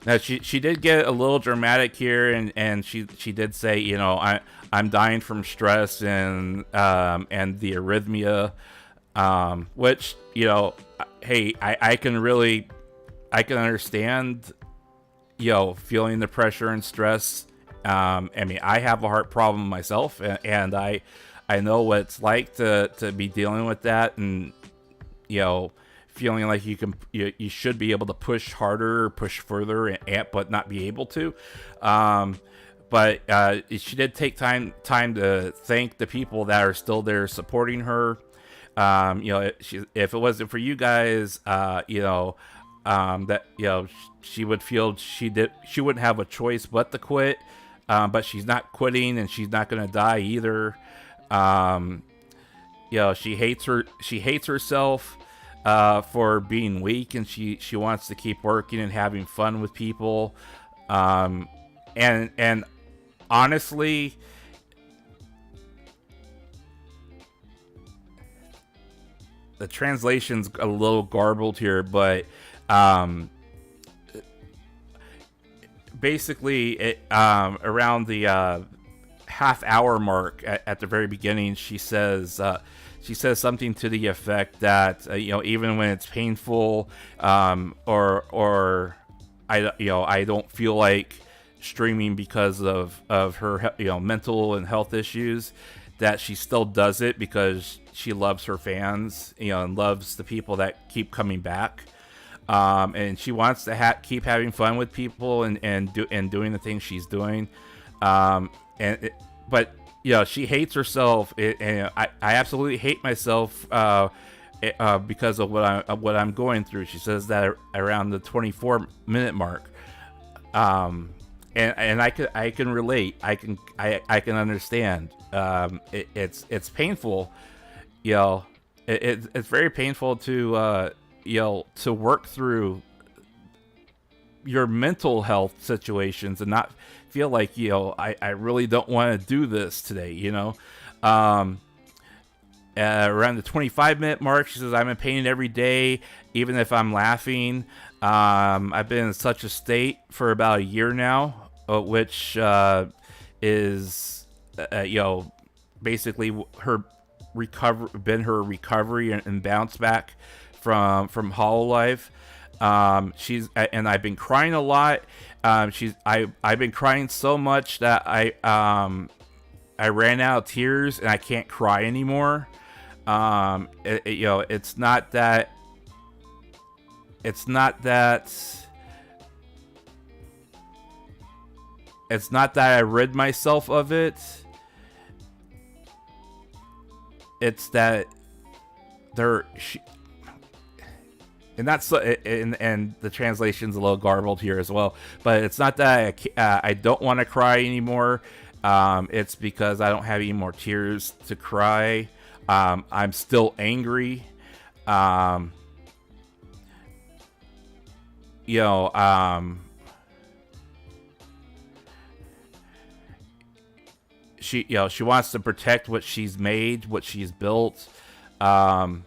Now she did get a little dramatic here, and she did say, I'm dying from stress and the arrhythmia, which, hey, I can understand, feeling the pressure and stress. I mean, I have a heart problem myself, and I know what it's like to be dealing with that, and feeling like you should be able to push harder or push further, but not be able to. But she did take time to thank the people that are still there supporting her. If it wasn't for you guys, that she would feel she wouldn't have a choice but to quit. But she's not quitting, and she's not gonna die either. She hates herself for being weak, and she wants to keep working and having fun with people. And honestly, the translation's a little garbled here, but basically it around the half hour mark at the very beginning, she says something to the effect that even when it's painful, or I don't feel like streaming because of her mental and health issues, that she still does it because she loves her fans, and loves the people that keep coming back. And she wants to keep having fun with people and doing the things she's doing. But she hates herself, and I absolutely hate myself because of what I'm going through. She says that around the 24-minute mark. And I can relate. I can understand. It's painful. It's very painful to to work through your mental health situations and not feel like I really don't want to do this today. Around the 25-minute mark, she says, I'm in pain every day, even if I'm laughing. I've been in such a state for about a year now, which is basically her recovery and bounce back from Hololive. And I've been crying a lot. I've been crying so much that I ran out of tears and I can't cry anymore. It's not that I rid myself of it. It's that and that's and the translation's a little garbled here as well. But it's not that I don't want to cry anymore. It's because I don't have any more tears to cry. I'm still angry. She wants to protect what she's made, what she's built. Let's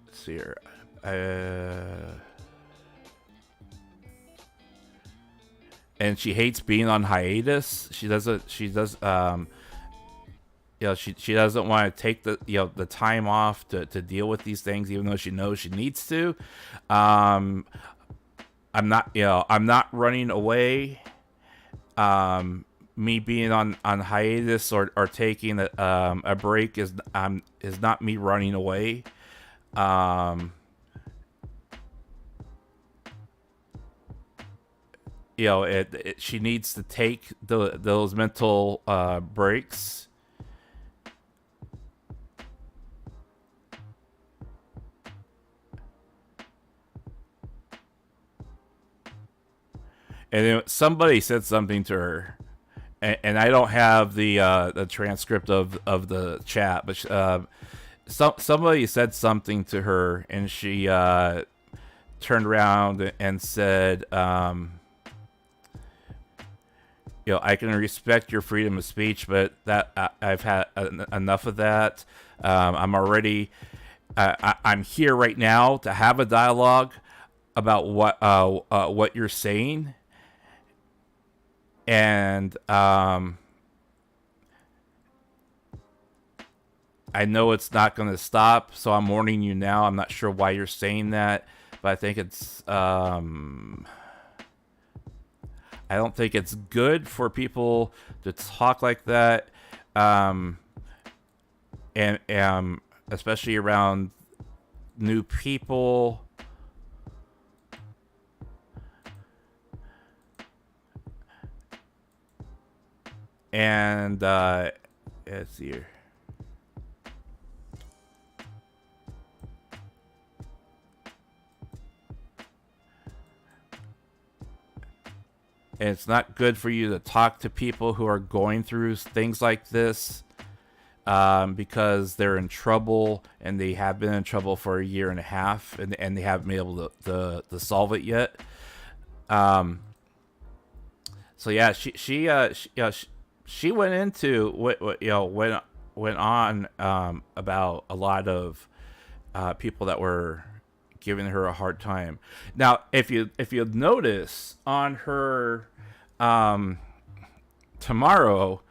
see here. And she hates being on hiatus. She doesn't want to take the time off to deal with these things, even though she knows she needs to. I'm not running away. Me being on hiatus or taking a break is not me running away. She needs to take those mental breaks. And then somebody said something to her, and I don't have the transcript of the chat, but somebody said something to her, and she turned around and said, I can respect your freedom of speech, but that I've had enough of that. I'm here right now to have a dialogue about what you're saying. And I know it's not going to stop, so I'm warning you now. I'm not sure why you're saying that, but I think it's I don't think it's good for people to talk like that, and especially around new people. And let's see here. And it's not good for you to talk to people who are going through things like this, because they're in trouble, and they have been in trouble for a year and a half, and they haven't been able to solve it yet. So yeah, she went into what went on about a lot of people that were giving her a hard time. Now, if you notice on her tomorrow,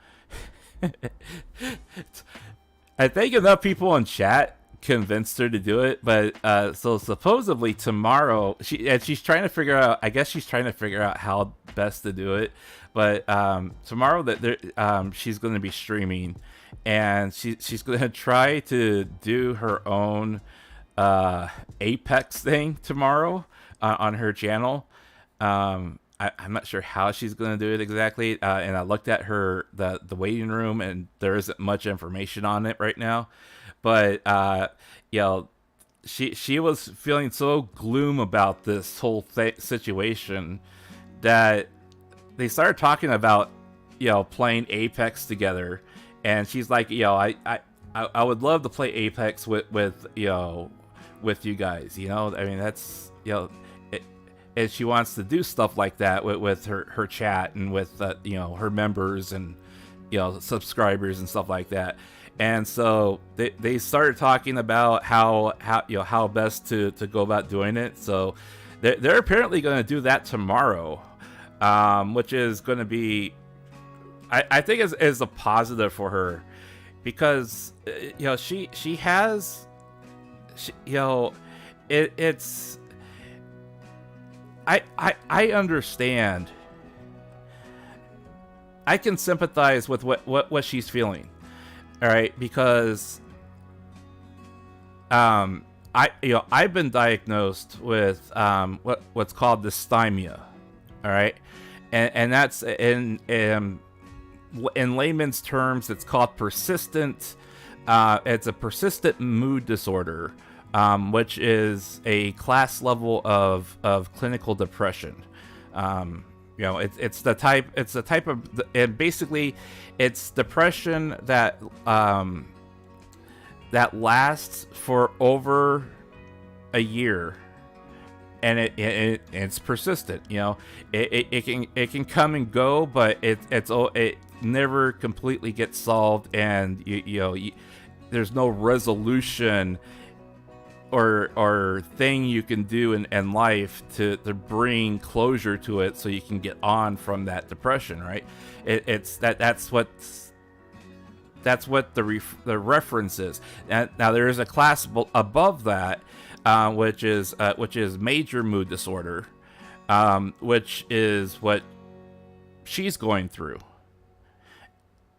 I think enough people in chat convinced her to do it, but so supposedly tomorrow she's trying to figure out. I guess she's trying to figure out how best to do it. But tomorrow she's going to be streaming, and she's going to try to do her own Apex thing tomorrow on her channel. I'm not sure how she's going to do it exactly, and I looked at the waiting room, and there isn't much information on it right now. But she was feeling so gloom about this whole situation that they started talking about playing Apex together, and she's like, I would love to play Apex with you guys. I mean, that's and she wants to do stuff like that with her chat and with her members and subscribers and stuff like that. And so they started talking about how best to go about doing it. So they're apparently going to do that tomorrow, which is going to be, I think is a positive for her, because she has it's I understand. I can sympathize with what she's feeling. All right, because I've been diagnosed with what's called dysthymia. All right, and that's in layman's terms, it's called persistent. It's a persistent mood disorder, which is a class level of clinical depression. It's the type of, and basically it's depression that lasts for over a year, and it's persistent. It can come and go, but it never completely gets solved, and there's no resolution or thing you can do in life to bring closure to it, so you can get on from that depression, right? That's what the reference is. And now there is a class above that, which is major mood disorder, which is what she's going through.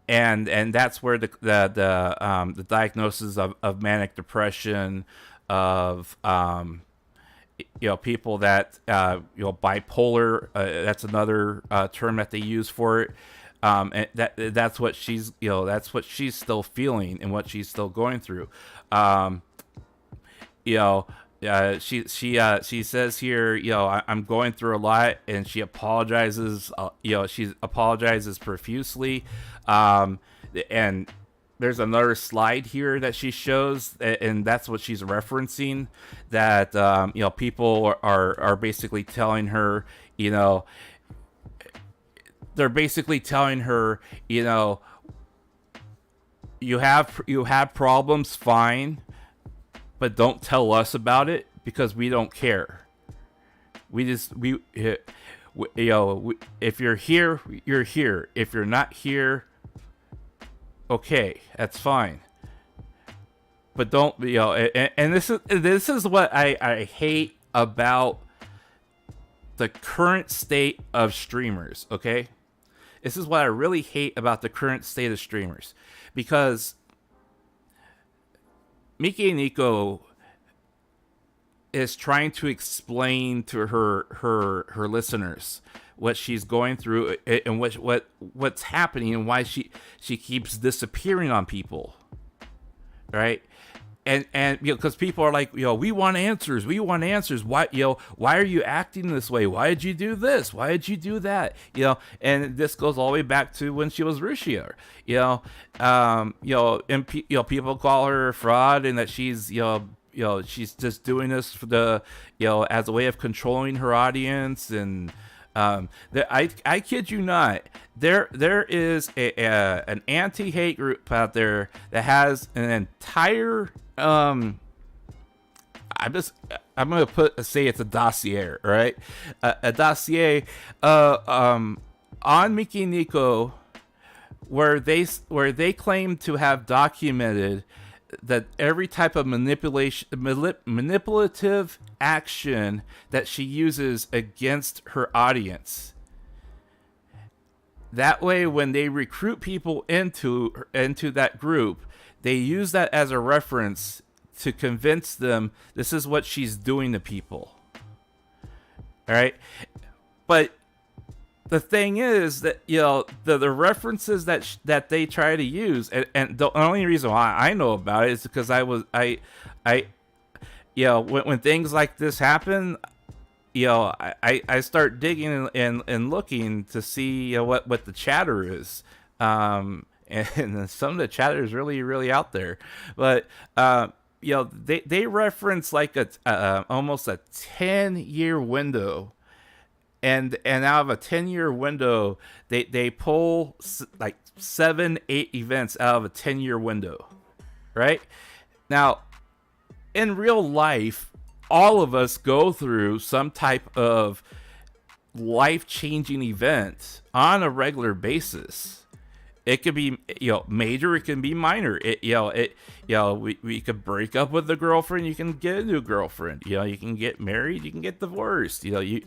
And that's where the diagnosis of manic depression, of people that bipolar, that's another term that they use for it, and that's what she's still feeling and what she's still going through. She says here, I'm going through a lot, and she apologizes. She apologizes profusely, and there's another slide here that she shows, and that's what she's referencing. That people are basically telling her, they're basically telling her, you have problems, fine, but don't tell us about it, because we don't care. If you're here, you're here. If you're not here, okay, that's fine. But don't, and this is what I hate about the current state of streamers, okay? This is what I really hate about the current state of streamers, because Mikeneko is trying to explain to her listeners what she's going through, and what's happening, and why she keeps disappearing on people, right? And because people are like, we want answers. Why are you acting this way? Why did you do this? Why did you do that? And this goes all the way back to when she was Russia. And people call her a fraud, and that she's she's just doing this for the as a way of controlling her audience. And I kid you not, there is an anti-hate group out there that has an entire I'm gonna say it's a dossier, right? A dossier on Mikeneko, where they claim to have documented that every type of manipulative action that she uses against her audience. That way, when they recruit people into that group, they use that as a reference to convince them this is what she's doing to people. All right, but the thing is that, you know, the references that they try to use, and the only reason why I know about it is because I you know, when things like this happen, you know, I start digging and looking to see, you know, what the chatter is, and some of the chatter is really out there, but you know, they reference like a almost a 10-year window. And out of a 10-year window, they pull like 7-8 events out of a 10-year window, right? Now, in real life, all of us go through some type of life-changing event on a regular basis. It could be, you know, major. It can be minor. We could break up with a girlfriend. You can get a new girlfriend. You know, you can get married. You can get divorced. You know, you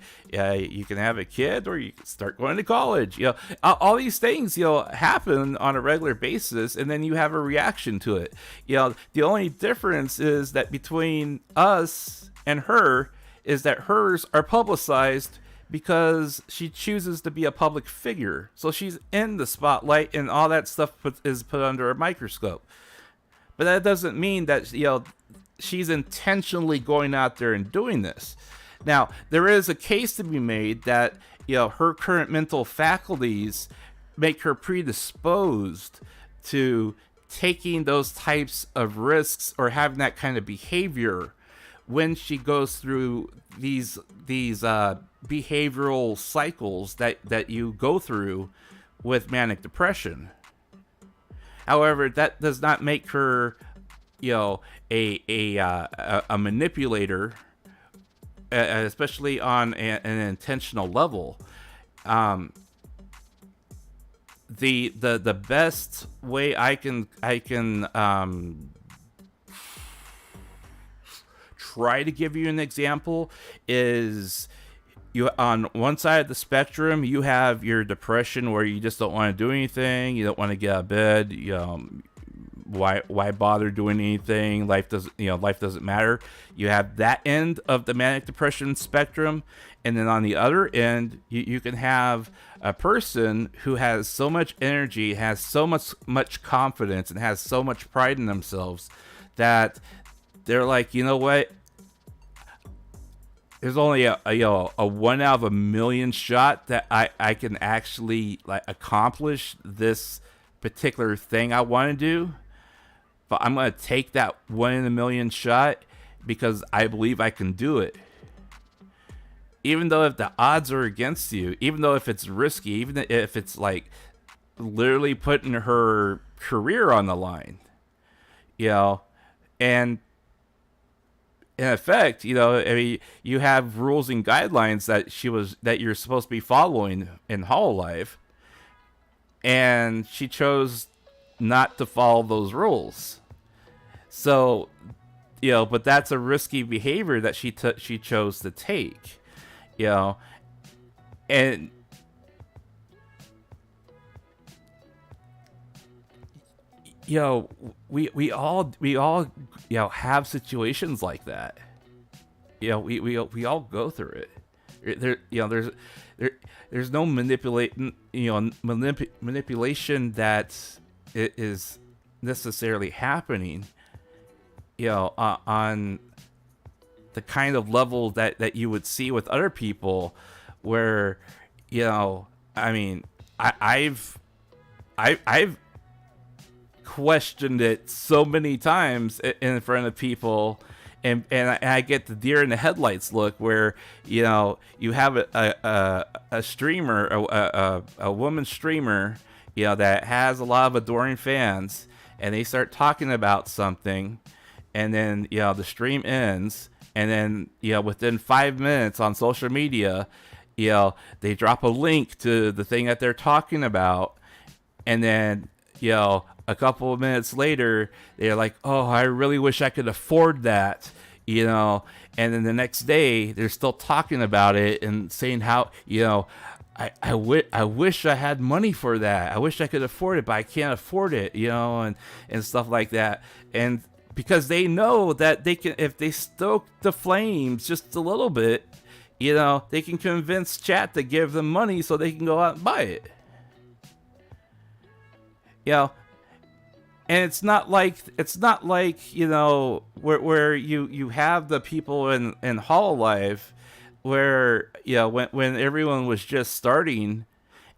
can have a kid, or you can start going to college. You know, all these things, you know, happen on a regular basis, and then you have a reaction to it. You know, the only difference is that between us and her is that hers are publicized, because she chooses to be a public figure. So she's in the spotlight, and all that stuff is put under a microscope. But that doesn't mean that, you know, she's intentionally going out there and doing this. Now, there is a case to be made that, you know, her current mental faculties make her predisposed to taking those types of risks or having that kind of behavior when she goes through these behavioral cycles that you go through with manic depression. However, that does not make her, you know, a manipulator, especially on an intentional level. The best way I can try to give you an example is, you, on one side of the spectrum, you have your depression where you just don't want to do anything, you don't want to get out of bed, you know, why bother doing anything, life doesn't matter. You have that end of the manic depression spectrum, and then on the other end, you can have a person who has so much energy, has so much confidence, and has so much pride in themselves that they're like, you know what, there's only a 1 out of a million shot that I can actually like accomplish this particular thing I want to do, but I'm going to take that 1 in a million shot because I believe I can do it. Even though if the odds are against you, even though if it's risky, even if it's like literally putting her career on the line, you know, and in effect, you know, I mean, you have rules and guidelines that you're supposed to be following in Hololive, and she chose not to follow those rules. So, you know, but that's a risky behavior that she chose to take, you know, and you know, we all you know have situations like that. You know, we all go through it. There, you know, there's no manipulation that is necessarily happening, you know, on the kind of level that you would see with other people, where, you know, I mean, I've questioned it so many times in front of people, and I get the deer in the headlights look, where, you know, you have a streamer, a woman streamer, you know, that has a lot of adoring fans, and they start talking about something, and then, you know, the stream ends, and then within 5 minutes on social media, they drop a link to the thing that they're talking about, and then a couple of minutes later they're like, oh, I really wish I could afford that, and then the next day they're still talking about it and saying how I wish I had money for that. I wish I could afford it, but I can't afford it, and stuff like that. And because they know that they can, if they stoke the flames just a little bit, they can convince chat to give them money so they can go out and buy it. And it's not like where you have the people in Hololive where when everyone was just starting,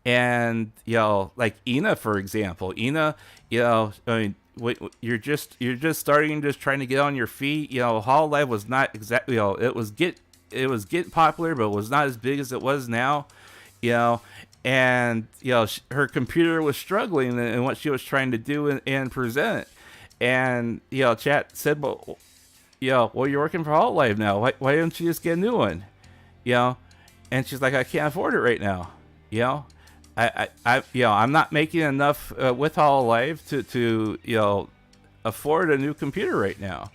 and like Ina, for example. Ina, I mean, you're just starting, just trying to get on your feet. Hololive was not exactly, it was getting popular, but it was not as big as it was now. And her computer was struggling in what she was trying to do and present. And chat said, well, you're working for Hololive now. Why don't you just get a new one? And she's like, I can't afford it right now. I'm not making enough with Hololive to afford a new computer right now.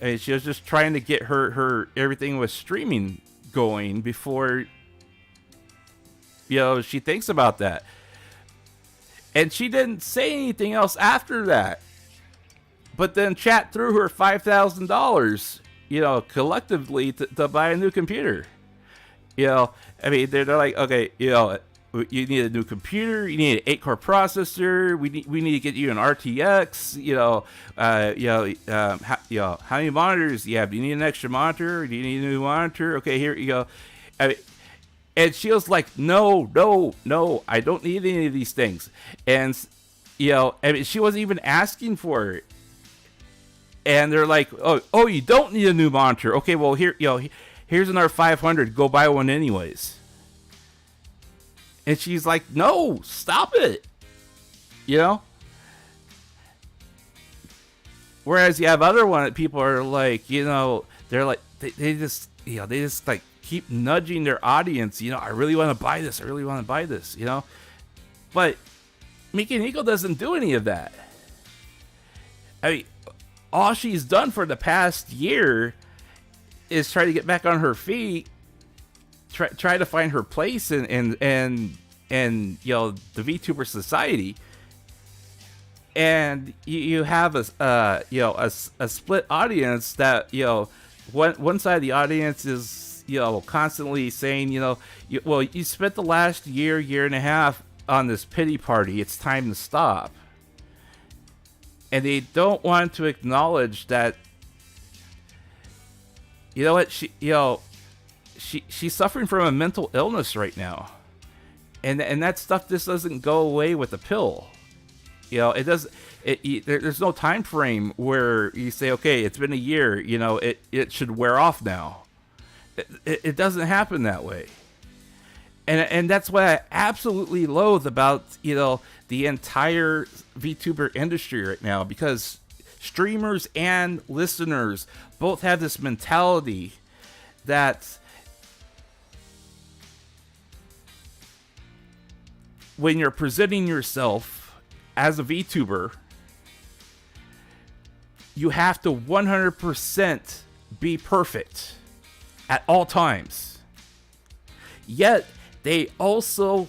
And she was just trying to get her everything with streaming going before she thinks about that. And she didn't say anything else after that. But then chat threw her $5,000 collectively to buy a new computer. I mean, they're like, okay, you need a new computer, you need an 8-core processor, we need to get you an RTX, how many monitors do you have? Do you need an extra monitor? Do you need a new monitor? Okay, here you go. I mean, and she was like, no, I don't need any of these things. And I mean, she wasn't even asking for it. And they're like, oh, you don't need a new monitor. Okay, well, here's another $500. Go buy one anyways. And she's like, no, stop it. Whereas you have other one that people are like, they're like, they just like keep nudging their audience. I really want to buy this. I really want to buy this. But Mikeneko doesn't do any of that. I mean, all she's done for the past year is try to get back on her feet, try to find her place in the VTuber society. And you have a split audience that one side of the audience is constantly saying you spent the last year and a half on this pity party, it's time to stop. And they don't want to acknowledge that, she's suffering from a mental illness right now, and that stuff just doesn't go away with a pill. It does. There's no time frame where you say, okay, it's been a year. It should wear off now. It doesn't happen that way. And that's what I absolutely loathe about, the entire VTuber industry right now, because streamers and listeners both have this mentality that when you're presenting yourself as a VTuber, you have to 100% be perfect at all times. Yet they also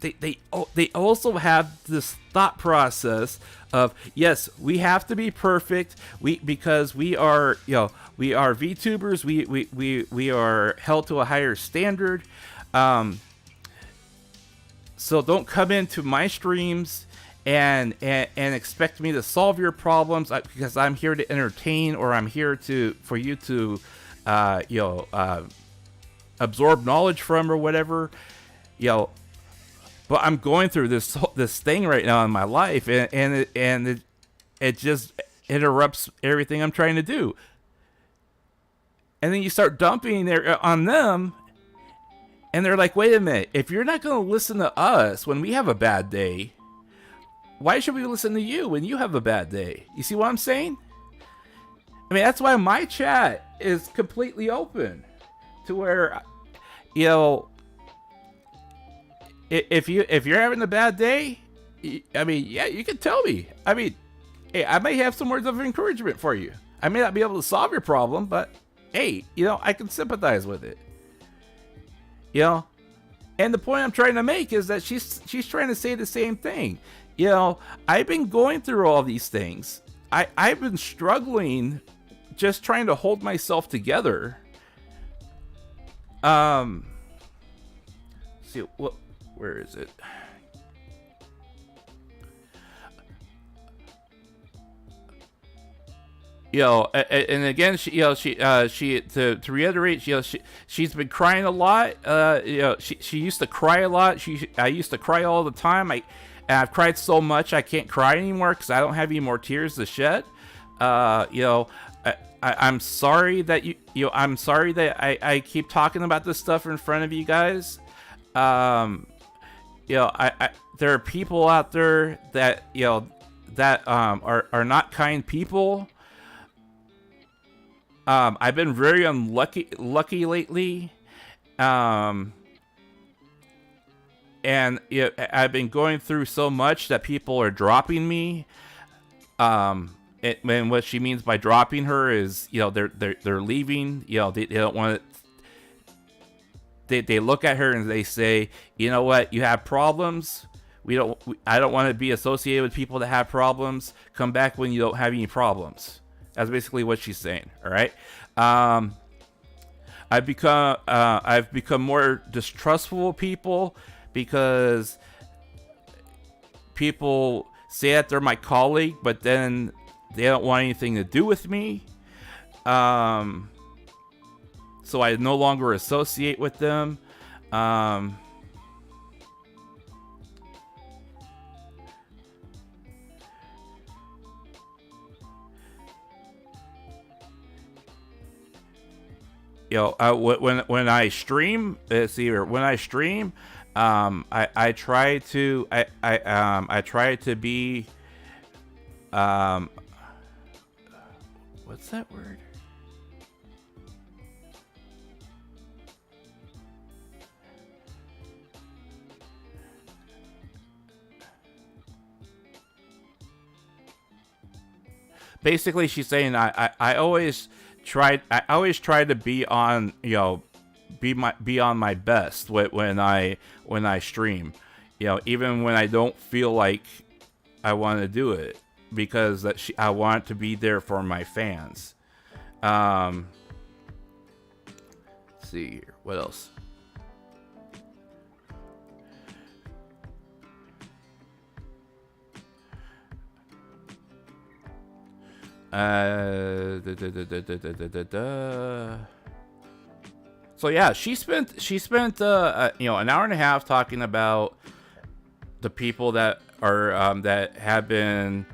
have this thought process of, yes, we have to be perfect, because we are VTubers, we are held to a higher standard. So don't come into my streams and expect me to solve your problems, because I'm here to entertain, or I'm here for you to absorb knowledge from, or whatever. But I'm going through this thing right now in my life, and it just interrupts everything I'm trying to do. And then you start dumping on them, and they're like, wait a minute, if you're not going to listen to us when we have a bad day, why should we listen to you when you have a bad day? You see what I'm saying? I mean, that's why my chat is completely open to where, you know, if you're having a bad day, I mean, yeah, you can tell me. I mean, hey, I may have some words of encouragement for you. I may not be able to solve your problem, but hey, you know, I can sympathize with it. You know, and the point I'm trying to make is that she's trying to say the same thing. You know, I've been going through all these things. I've been struggling, just trying to hold myself together. See what? Where is it? You know, and again, she to reiterate, you know, she's been crying a lot. You know, she used to cry a lot. I used to cry all the time. I've cried so much I can't cry anymore because I don't have any more tears to shed. You know, I'm sorry that I'm sorry that I keep talking about this stuff in front of you guys. You know, there are people out there that, you know, that are not kind people. I've been very lucky lately. And you know, I've been going through so much that people are dropping me. And what she means by dropping her is, you know, they're leaving. You know, they don't want to. They look at her and they say, you know what, you have problems. I don't want to be associated with people that have problems. Come back when you don't have any problems. That's basically what she's saying. All right. I've become more distrustful of people because people say that they're my colleague, but then they don't want anything to do with me. So I no longer associate with them. You know, when I stream, let's see here. When I stream, I try to I try to be what's that word? Basically, she's saying I always try to be on, you know, be on my best when I stream, you know, even when I don't feel like I want to do it, because I want to be there for my fans. Let's see here, what else? So yeah, she spent you know, an hour and a half talking about the people that are that have been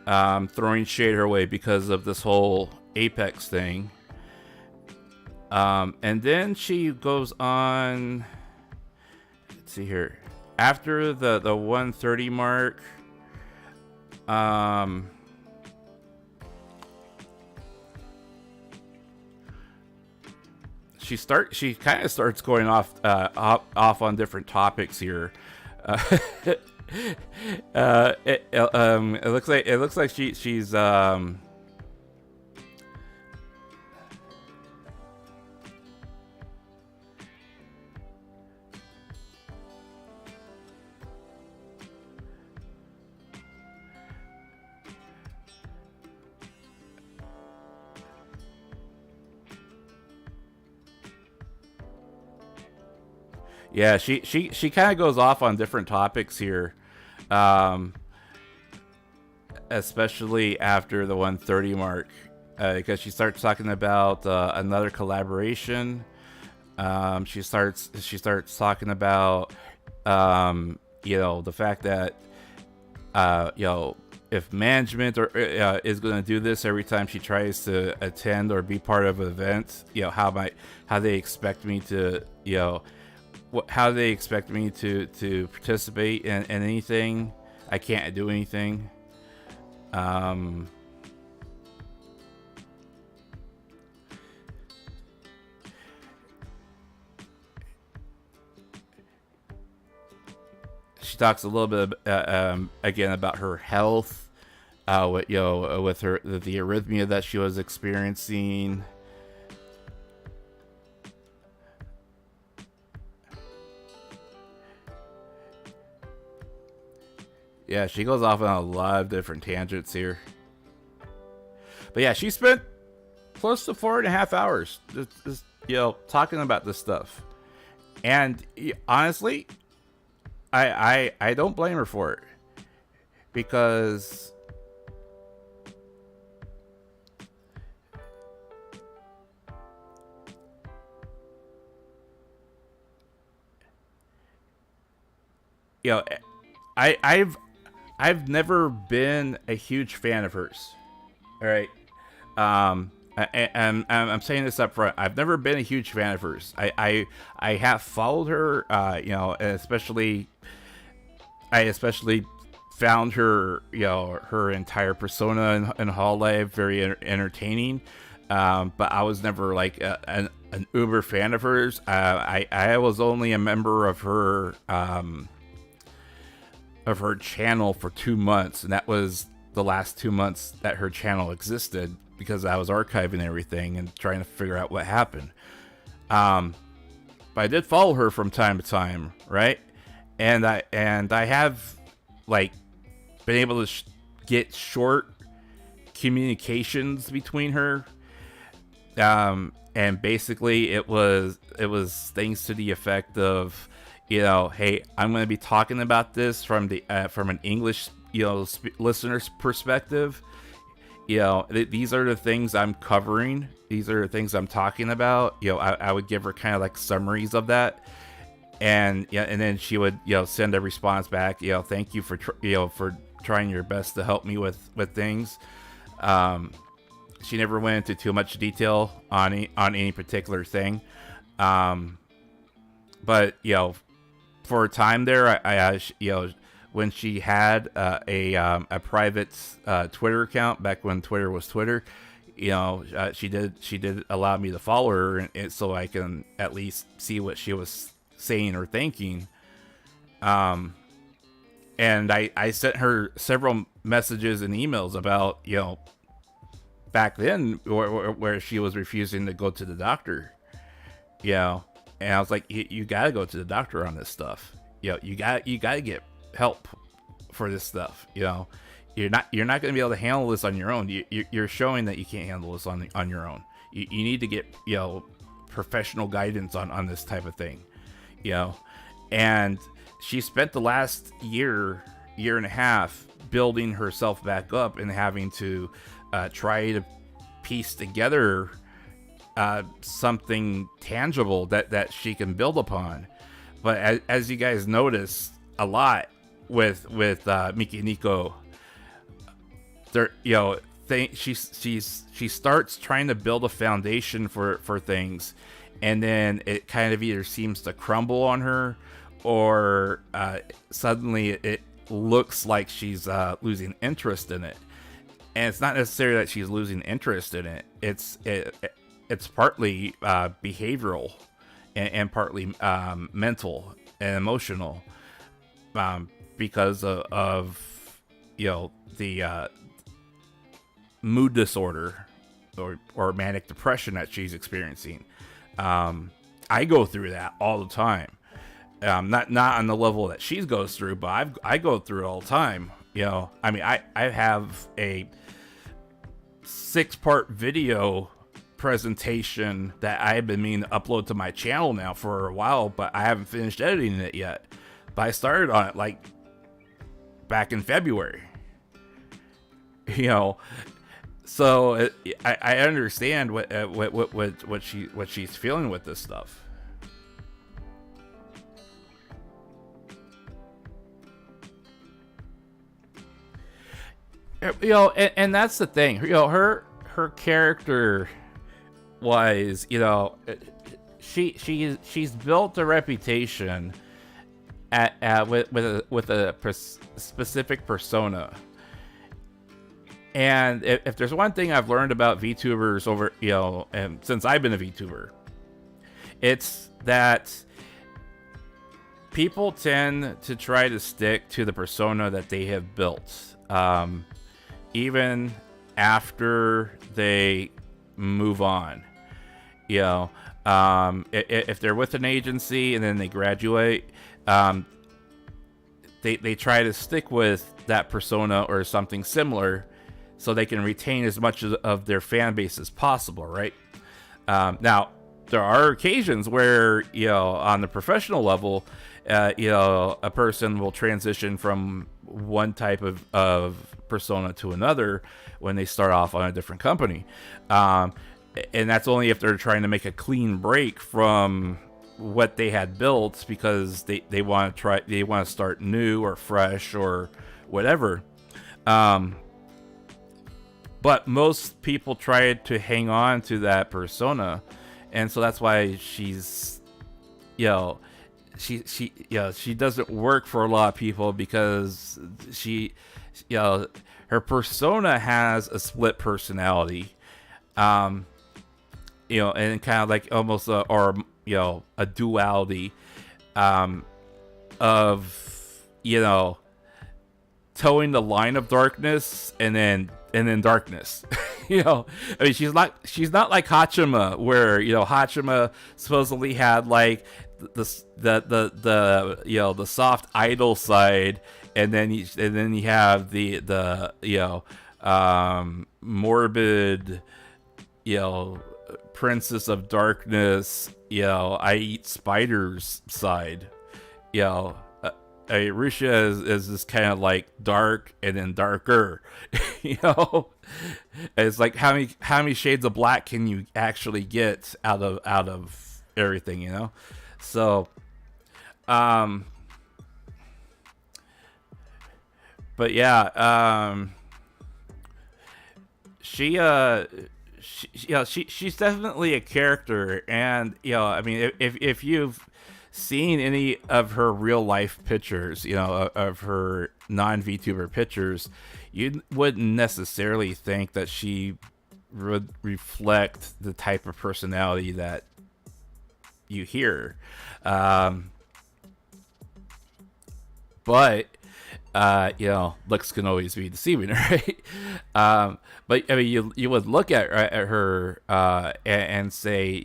throwing shade her way because of this whole Apex thing. And then she goes on, let's see here, after the 130 mark, she kind of starts going off on different topics here. It looks like she's yeah, she kind of goes off on different topics here, especially after the 130 mark, because she starts talking about another collaboration. She starts talking about you know, the fact that you know, if management is going to do this every time she tries to attend or be part of an event, you know, how they expect me to, you know, how they expect me to participate in anything. I can't do anything. she talks a little bit again about her health, with with her the arrhythmia that she was experiencing. Yeah, she goes off on a lot of different tangents here. But yeah, she spent close to 4.5 hours just talking about this stuff. And honestly, I don't blame her for it. Because I've never been a huge fan of hers. All right. I'm saying this up front. I've never been a huge fan of hers. I have followed her, and I especially found her, her entire persona in Hall Live very entertaining. But I was never like an uber fan of hers. I was only a member of her channel for 2 months, and that was the last 2 months that her channel existed, because I was archiving everything and trying to figure out what happened. But I did follow her from time to time, right? And I have like been able to get short communications between her. And basically it was things to the effect of, hey, I'm going to be talking about this from an English, listener's perspective. These are the things I'm covering. These are the things I'm talking about. I would give her kind of like summaries of that. And and then she would, send a response back. Thank you for trying your best to help me with things. She never went into too much detail on any particular thing. But for a time there, I when she had a private Twitter account back when Twitter was Twitter, she did allow me to follow her, and so I can at least see what she was saying or thinking. And I sent her several messages and emails about, back then where she was refusing to go to the doctor, and I was like, you gotta go to the doctor on this stuff. You gotta get help for this stuff. You're not going to be able to handle this on your own. You're showing that you can't handle this on your own. You need to get professional guidance on this type of thing. And she spent the last year and a half building herself back up and having to try to piece together something tangible that she can build upon. But as you guys notice a lot with Mikeneko, there, she starts trying to build a foundation for things, and then it kind of either seems to crumble on her, or suddenly it looks like she's losing interest in it. And it's not necessarily that she's losing interest in it. It's partly behavioral and partly mental and emotional, because of the mood disorder or manic depression that she's experiencing. I go through that all the time. Not on the level that she goes through, but I go through it all the time. I have a 6-part video presentation that I've been meaning to upload to my channel now for a while, but I haven't finished editing it yet. But I started on it like back in February. So I understand what she's feeling with this stuff. And that's the thing. Her character was, she's built a reputation with a specific persona. And if there's one thing I've learned about VTubers over, since I've been a VTuber, it's that people tend to try to stick to the persona that they have built, even after they move on. You know, if they're with an agency and then they graduate, they try to stick with that persona or something similar so they can retain as much of their fan base as possible, right? Now, there are occasions where, on the professional level, a person will transition from one type of persona to another when they start off on a different company. And that's only if they're trying to make a clean break from what they had built, because they want to start new or fresh or whatever. But most people try to hang on to that persona, and so that's why she's, she doesn't work for a lot of people, because her persona has a split personality, and kind of like almost a duality, of towing the line of darkness and then darkness. I mean, she's not like Hachima, where Hachima supposedly had like the soft idol side, and then you have the morbid princess of darkness, I eat spiders side. Risha is this kind of like dark and then darker. It's like how many shades of black can you actually get out of everything, So, but yeah, she's definitely a character, and I mean, if you've seen any of her real life pictures, of her non-VTuber pictures, you wouldn't necessarily think that she would reflect the type of personality that you hear. But looks can always be deceiving, right? But I mean, you would look at her and say,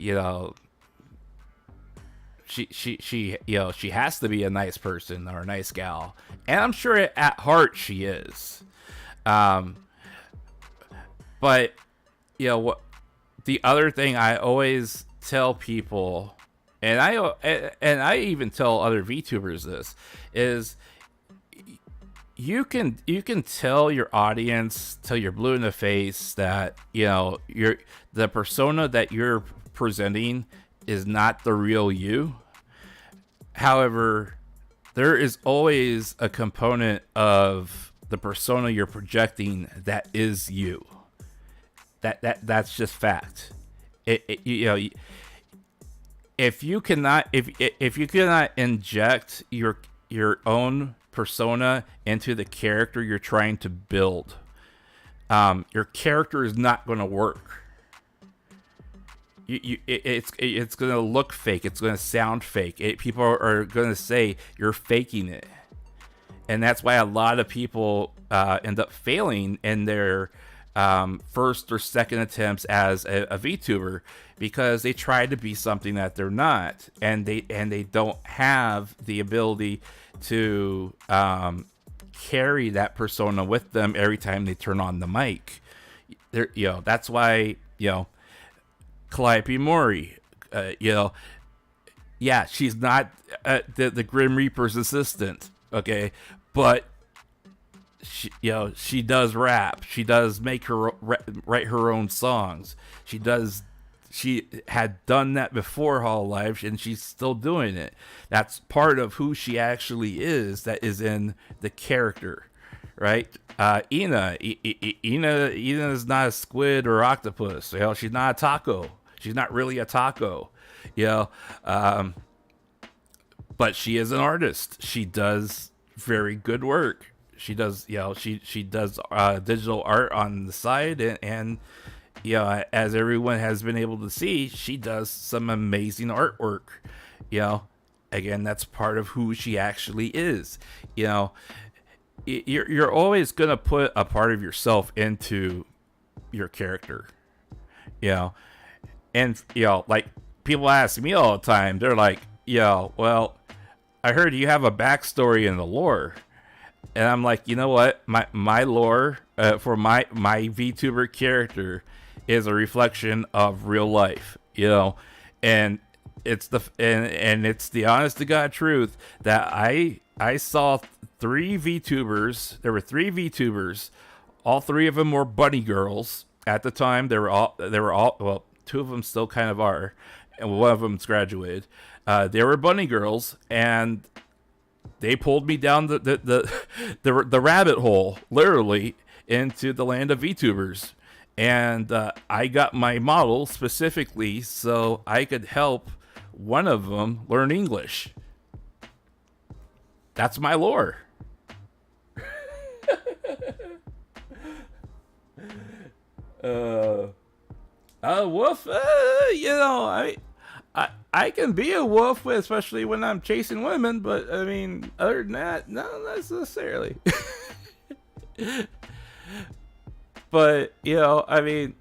she has to be a nice person or a nice gal, and I'm sure at heart she is. But what the other thing I always tell people, and I even tell other VTubers this, is you can tell your audience till you're blue in the face that the persona that you're presenting is not the real you. However, there is always a component of the persona you're projecting that is you. That's just fact. If you cannot inject your own persona into the character you're trying to build, your character is not going to work. It's going to look fake. It's going to sound fake. People are going to say you're faking it. And that's why a lot of people end up failing in their first or second attempts as a VTuber, because they try to be something that they're not, and they don't have the ability to carry that persona with them every time they turn on the mic. That's why Calliope Mori, she's not the Grim Reaper's assistant, okay, but she does rap. She does make write her own songs. She had done that before Hololive, and she's still doing it. That's part of who she actually is. That is in the character, right? Ina is not a squid or octopus. She's not a taco. She's not really a taco. But she is an artist. She does very good work. She does, she does digital art on the side, and as everyone has been able to see, she does some amazing artwork. again, that's part of who she actually is. You know, you're always gonna put a part of yourself into your character. You know, and like people ask me all the time, they're like, well, I heard you have a backstory in the lore. And I'm like, you know what? My lore for my VTuber character is a reflection of real life, and it's the honest to God truth that I saw 3 VTubers. There were 3 VTubers. All 3 of them were bunny girls at the time. They were all well, 2 of them still kind of are, and one of them's graduated. They were bunny girls, and they pulled me down the rabbit hole, literally, into the land of VTubers. And I got my model specifically so I could help one of them learn English. That's my lore. Wolf, I can be a wolf, especially when I'm chasing women, but I mean, other than that, no, not necessarily. But, I mean,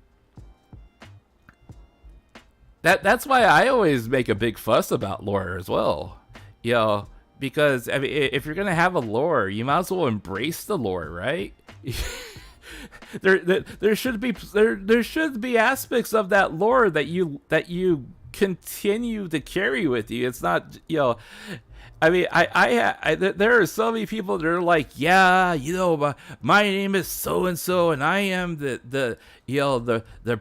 that's why I always make a big fuss about lore as well. Because I mean, if you're gonna have a lore, you might as well embrace the lore, right? There should be aspects of that lore that you continue to carry with you. It's not, I mean, there are so many people that are like, yeah, my name is so and so, and I am the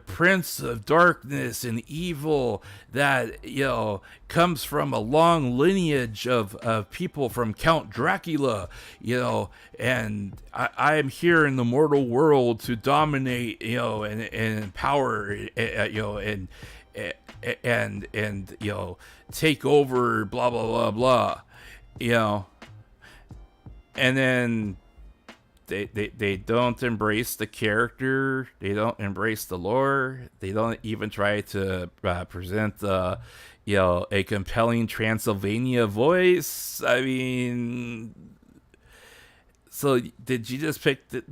prince of darkness and evil that comes from a long lineage of people from Count Dracula, and I am here in the mortal world to dominate, and empower, and take over, blah blah blah blah. And then they don't embrace the character, they don't embrace the lore, they don't even try to present a compelling Transylvania voice. I mean, so did you just pick the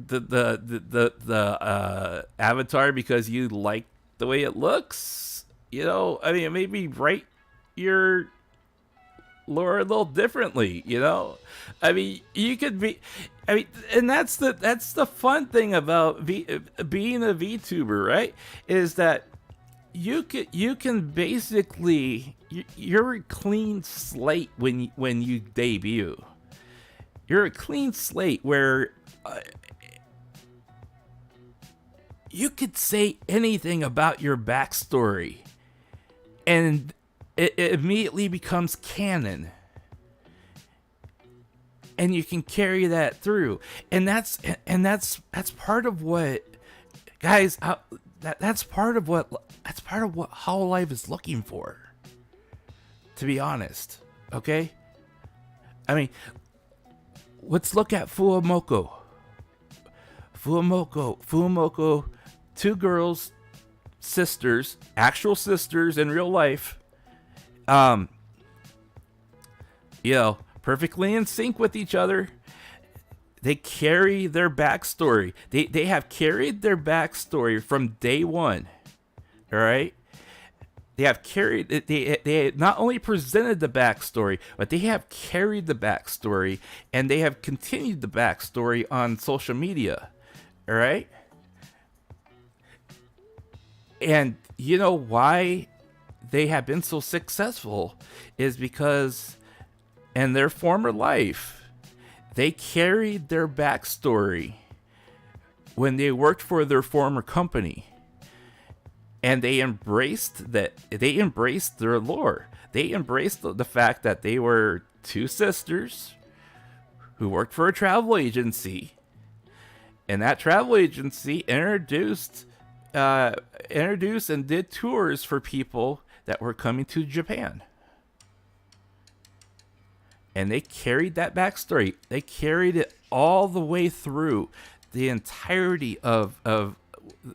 avatar because you like the way it looks? I mean, maybe write your lore a little differently, I mean, you could be, I mean, and that's the fun thing about being a VTuber, right? Is that you can basically, you're a clean slate when you debut. You're a clean slate where you could say anything about your backstory, and it immediately becomes canon, and you can carry that through, and that's part of what, guys. That's part of what Hololive is looking for. To be honest, okay. I mean, let's look at Fuamoko. 2 girls, sisters, actual sisters in real life. Perfectly in sync with each other. They carry their backstory. They have carried their backstory from day one. All right. They have carried. They not only presented the backstory, but they have carried the backstory, and they have continued the backstory on social media. All right. And you know why they have been so successful is because in their former life, they carried their backstory when they worked for their former company, and they embraced that. They embraced their lore. They embraced the fact that they were 2 sisters who worked for a travel agency, and that travel agency introduced and did tours for people that were coming to Japan. And they carried that backstory. They carried it all the way through the entirety of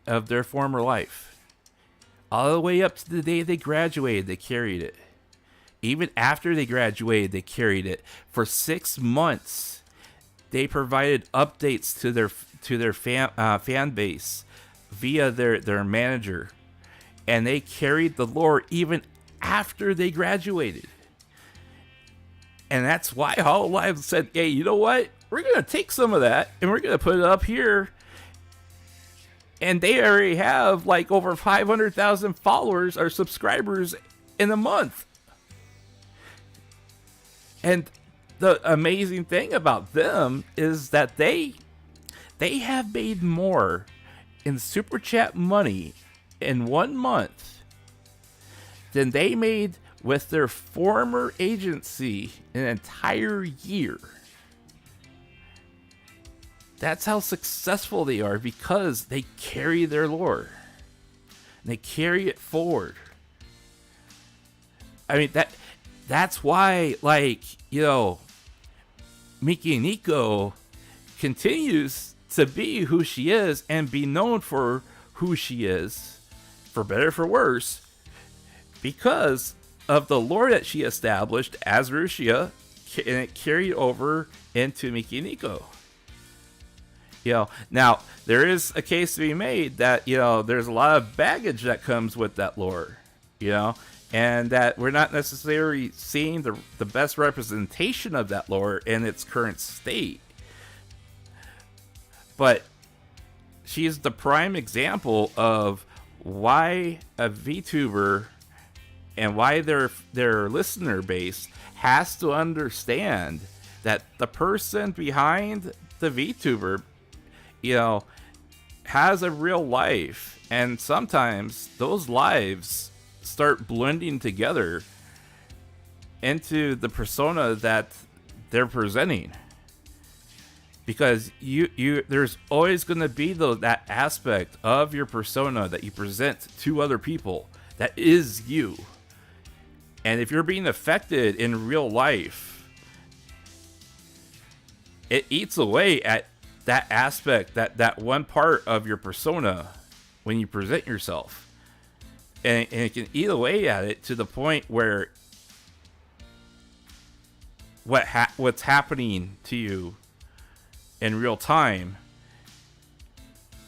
their former life. All the way up to the day they graduated, they carried it. Even after they graduated, they carried it for 6 months. They provided updates to their fan base via their manager, and they carried the lore even after they graduated. And that's why Hololive said, "Hey, you know what? We're gonna take some of that and we're gonna put it up here." And they already have like over 500,000 followers or subscribers in a month. And the amazing thing about them is that they have made more in super chat money in 1 month than they made with their former agency an entire year. That's how successful they are, because they carry their lore. And they carry it forward. I mean, that's why, like, you know, Mikeneko continues to be who she is and be known for who she is, for better or for worse, because of the lore that she established as Rushia, and it carried over into Mikeneko. You know, now there is a case to be made that, you know, there's a lot of baggage that comes with that lore, you know, and that we're not necessarily seeing the best representation of that lore in its current state. But she's the prime example of why a VTuber and why their listener base has to understand that the person behind the VTuber, you know, has a real life, and sometimes those lives start blending together into the persona that they're presenting. Because there's always going to be that aspect of your persona that you present to other people that is you. And if you're being affected in real life, it eats away at that aspect, that one part of your persona when you present yourself. And it can eat away at it to the point where what's happening to you in real time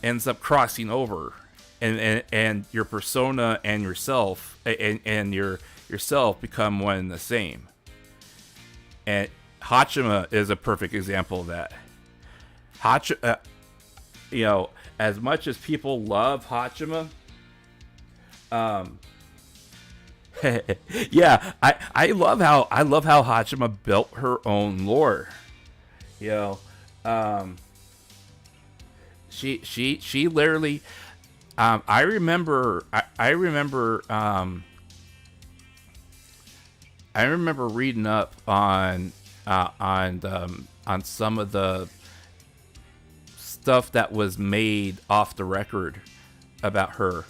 ends up crossing over, and your persona and yourself and yourself become one and the same. And Hachima is a perfect example of that. You know, as much as people love Hachima, yeah, I love how Hachima built her own lore. You know, she literally, I remember reading up on some of the stuff that was made off the record about her,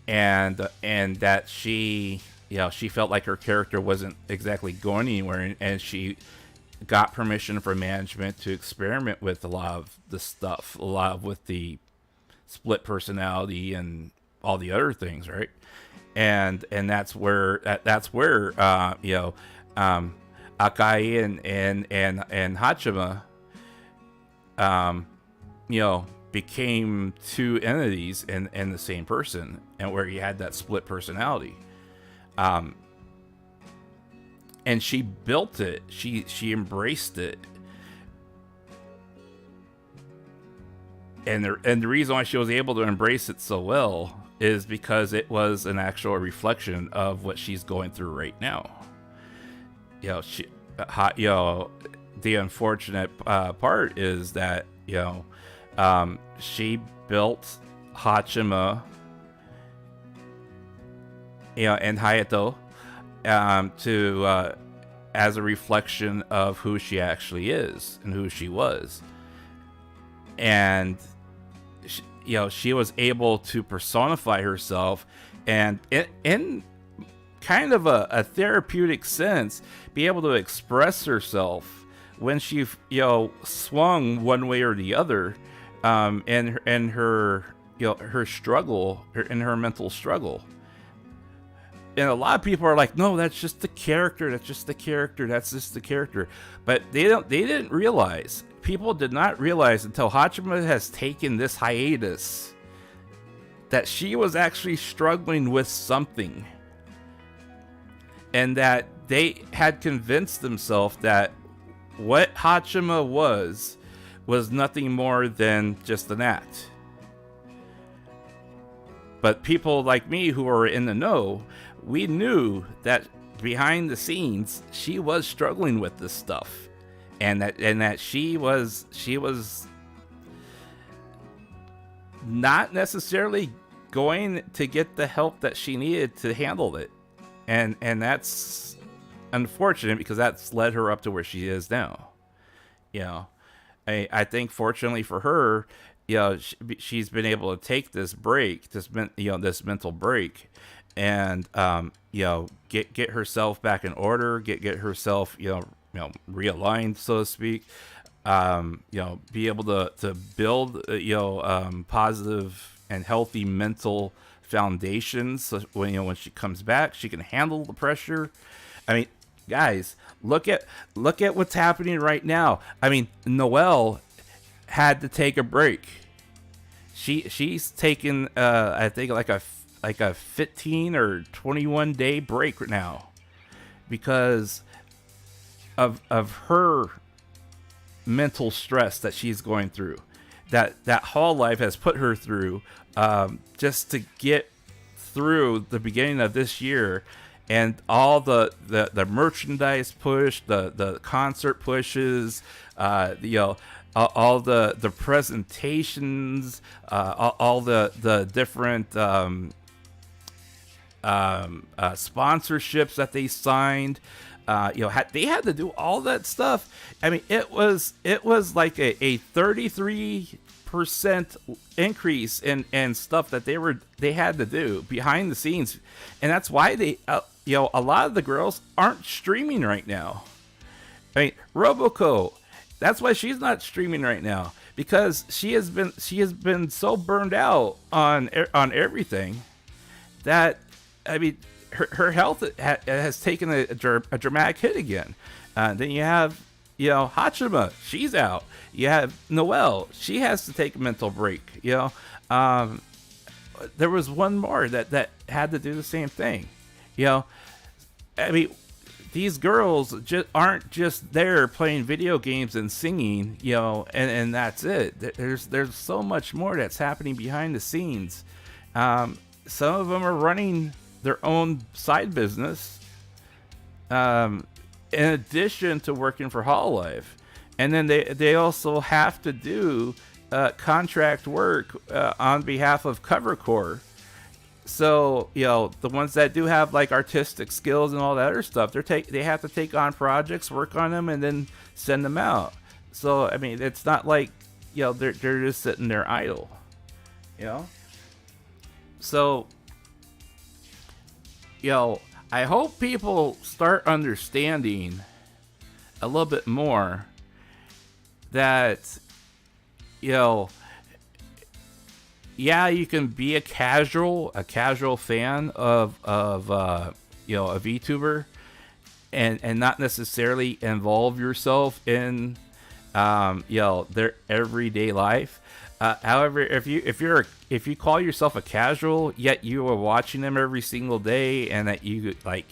and that she, you know, she felt like her character wasn't exactly going anywhere, and she got permission from management to experiment with a lot of the stuff, with the split personality and all the other things, right? And that's where you know, Akai and Hachima, you know, became two entities in the same person, and where he had that split personality. And she built it. She embraced it. And the reason why she was able to embrace it so well is because it was an actual reflection of what she's going through right now. You know, the unfortunate part is that, you know, she built Hachima, you know, and Hayato, to as a reflection of who she actually is and who she was. And you know, she was able to personify herself, and in kind of a therapeutic sense, be able to express herself when she, you know, swung one way or the other, and her, you know, her struggle, in her mental struggle. and a lot of people are like, no, that's just the character. That's just the character. That's just the character. But they didn't realize. People did not realize until Hachima has taken this hiatus that she was actually struggling with something. And that they had convinced themselves that what Hachima was nothing more than just an act. But people like me who are in the know, we knew that behind the scenes, she was struggling with this stuff. And that she was not necessarily going to get the help that she needed to handle it. And that's unfortunate because that's led her up to where she is now. You know, I think fortunately for her, you know, she's been able to take this break, this mental break, and you know, get herself back in order, get herself, you know, realigned, so to speak. You know, be able to build, you know, positive and healthy mental foundations. So when she comes back, she can handle the pressure. I mean, guys, look at what's happening right now. I mean, Noelle had to take a break. She's taken I think like a 15 or 21 day break right now because of her mental stress that she's going through, that hall life has put her through, just to get through the beginning of this year, and all the merchandise push, the concert pushes, you know, all the presentations, all the different sponsorships that they signed. You know, they had to do all that stuff. I mean, it was like a 33% increase in stuff that they had to do behind the scenes, and that's why they, you know, a lot of the girls aren't streaming right now. I mean, Roboco, that's why she's not streaming right now, because she has been so burned out on everything that, I mean, her health has taken a dramatic hit again. Then you have, you know, Hachima, she's out. You have Noelle, she has to take a mental break. You know, there was one more that had to do the same thing. You know, I mean, these girls aren't just there playing video games and singing, you know, and that's it. There's so much more that's happening behind the scenes. Some of them are running their own side business, in addition to working for Hololive, and then they also have to do contract work on behalf of Covercore. So, you know, the ones that do have like artistic skills and all that other stuff, they have to take on projects, work on them, and then send them out. So, I mean, it's not like, you know, they're just sitting there idle, you know. So, you know, I hope people start understanding a little bit more that, you know, yeah, you can be a casual fan of you know, a VTuber, and not necessarily involve yourself in you know, their everyday life. However, if you call yourself a casual, yet you are watching them every single day, and that you like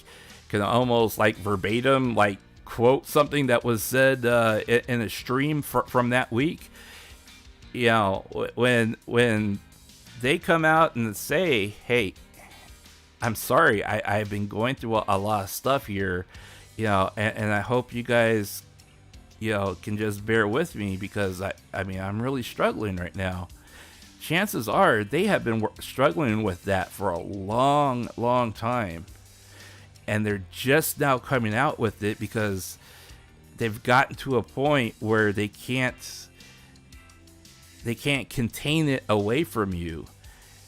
can almost like verbatim like quote something that was said in a stream from that week, you know, when they come out and say, hey, I'm sorry, I've been going through a lot of stuff here, you know, and I hope you guys, you know, can just bear with me, because I mean, I'm really struggling right now. Chances are they have been struggling with that for a long time, and they're just now coming out with it because they've gotten to a point where they can't contain it away from you,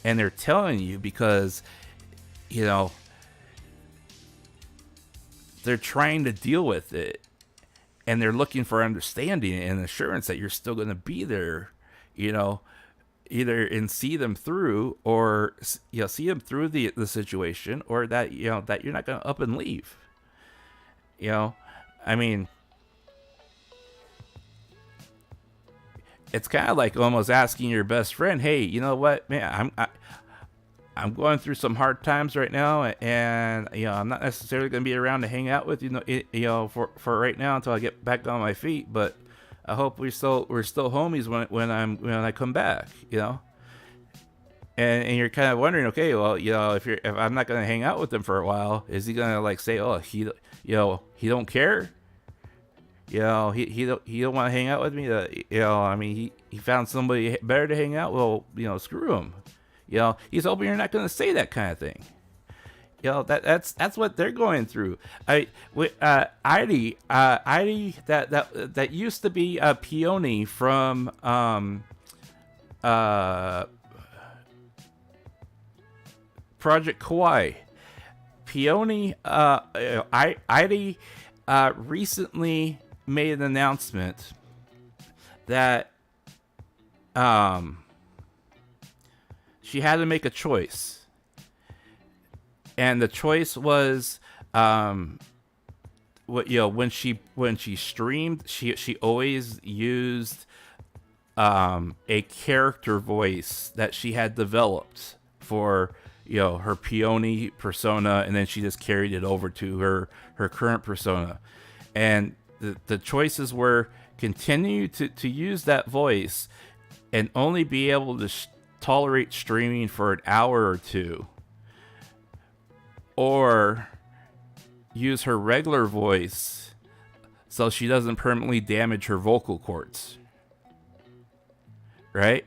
and they're telling you because, you know, they're trying to deal with it, and they're looking for understanding and assurance that you're still going to be there, you know, either and see them through, or see them through the situation, or that that you're not going to up and leave. I mean, it's kind of like almost asking your best friend, hey, you know what, man, I'm going through some hard times right now, and I'm not necessarily going to be around to hang out with for right now until I get back on my feet, but I hope we're still homies when I come back, And you're kind of wondering, okay, well, if I'm not going to hang out with him for a while, is he going to like say, oh, he don't care? He don't want to hang out with me. I mean, he found somebody better to hang out. Well, screw him. He's hoping you're not going to say that kind of thing. That's what they're going through. Heidi, that used to be a peony from Project Kawaii. Peony, Heidi recently made an announcement that she had to make a choice. And the choice was, when she streamed, she always used a character voice that she had developed for her peony persona, and then she just carried it over to her current persona. And the choices were continue to use that voice and only be able to tolerate streaming for an hour or two, or use her regular voice so she doesn't permanently damage her vocal cords. Right?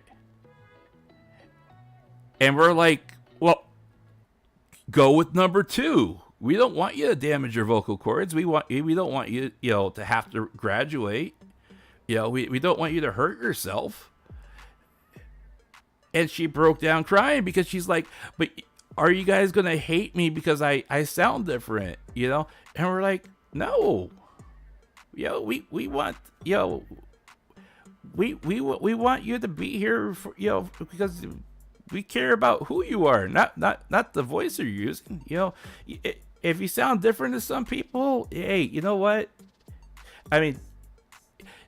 And we're like, well, go with number 2. We don't want you to damage your vocal cords. We don't want you, to have to graduate. We don't want you to hurt yourself. And she broke down crying because she's like, but are you guys going to hate me because I sound different, And we're like, no. We want, we want you to be here for, because we care about who you are, not the voice you're using. If you sound different to some people, hey, you know what? I mean,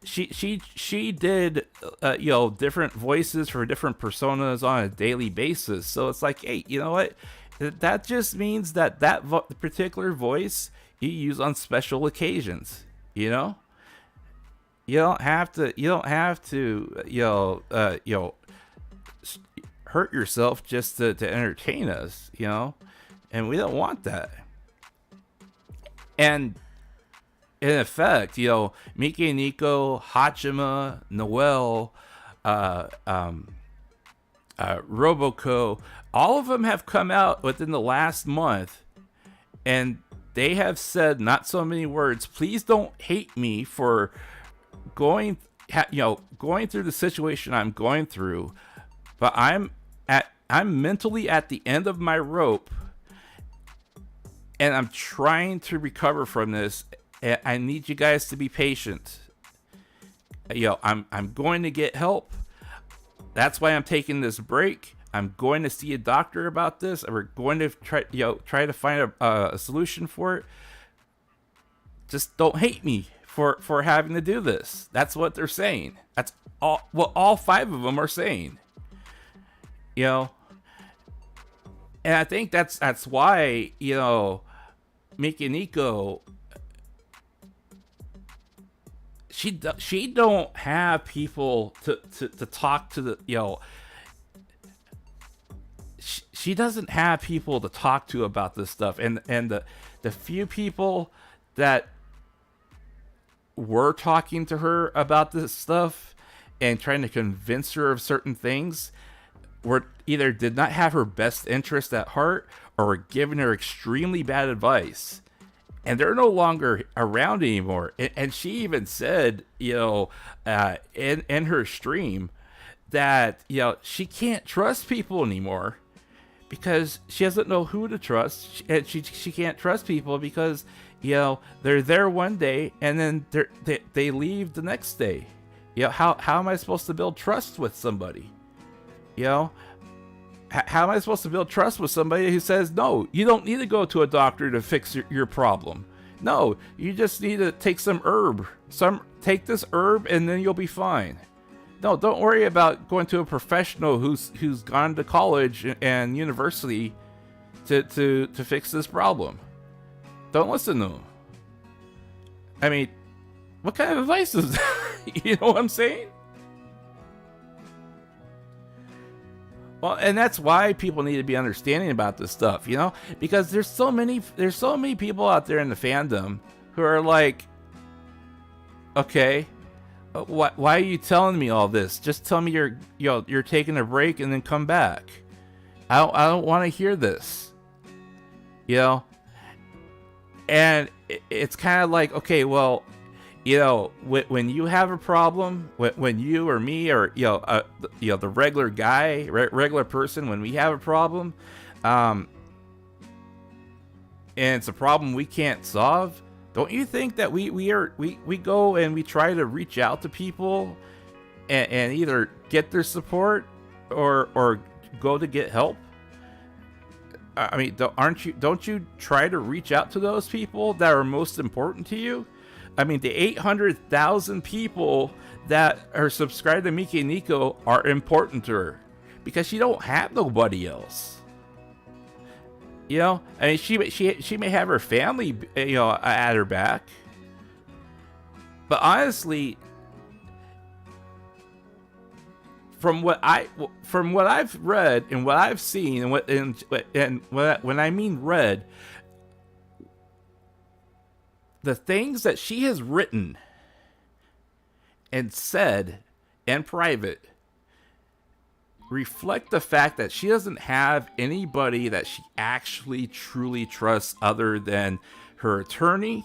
she did different voices for different personas on a daily basis. So it's like, hey, you know what? That just means that particular voice you use on special occasions. You don't have to hurt yourself just to entertain us, and we don't want that. And in effect, Mikeneko, Hachima, Noel, Roboco, all of them have come out within the last month, and they have said not so many words. Please don't hate me for going through the situation I'm going through, but I'm mentally at the end of my rope, and I'm trying to recover from this. I need you guys to be patient. I'm going to get help. That's why I'm taking this break. I'm going to see a doctor about this, and we're going to try to find a solution for it. Just don't hate me for having to do this. That's what they're saying. That's all 5 of them are saying. And I think that's why Mikeneko, she don't have people to talk to she doesn't have people to talk to about this stuff, and the few people that were talking to her about this stuff and trying to convince her of certain things were either did not have her best interest at heart, or were giving her extremely bad advice. And they're no longer around anymore. And she even said, in her stream that, she can't trust people anymore because she doesn't know who to trust. And she can't trust people because, they're there one day and then they leave the next day. How am I supposed to build trust with somebody? You know, how am I supposed to build trust with somebody who says, no, you don't need to go to a doctor to fix your problem. No, you just need to take some herb. Take this herb and then you'll be fine. No, don't worry about going to a professional who's gone to college and university to fix this problem. Don't listen to them. I mean, what kind of advice is that? You know what I'm saying? Well, and that's why people need to be understanding about this stuff, you know, because there's so many people out there in the fandom who are like, okay, why are you telling me all this? Just tell me you're taking a break and then come back. I don't want to hear this, you know. And it's kind of like, okay, well, you know, when you have a problem, when you or me or the regular guy, regular person, when we have a problem, and it's a problem we can't solve, don't you think that we go and we try to reach out to people and either get their support or go to get help? I mean, don't you try to reach out to those people that are most important to you? I mean, the 800,000 people that are subscribed to Mikeneko are important to her because she don't have nobody else. You know, I mean, she may have her family, you know, at her back, but honestly, from what I've read and what I've seen and when I mean read, the things that she has written and said in private reflect the fact that she doesn't have anybody that she actually truly trusts other than her attorney.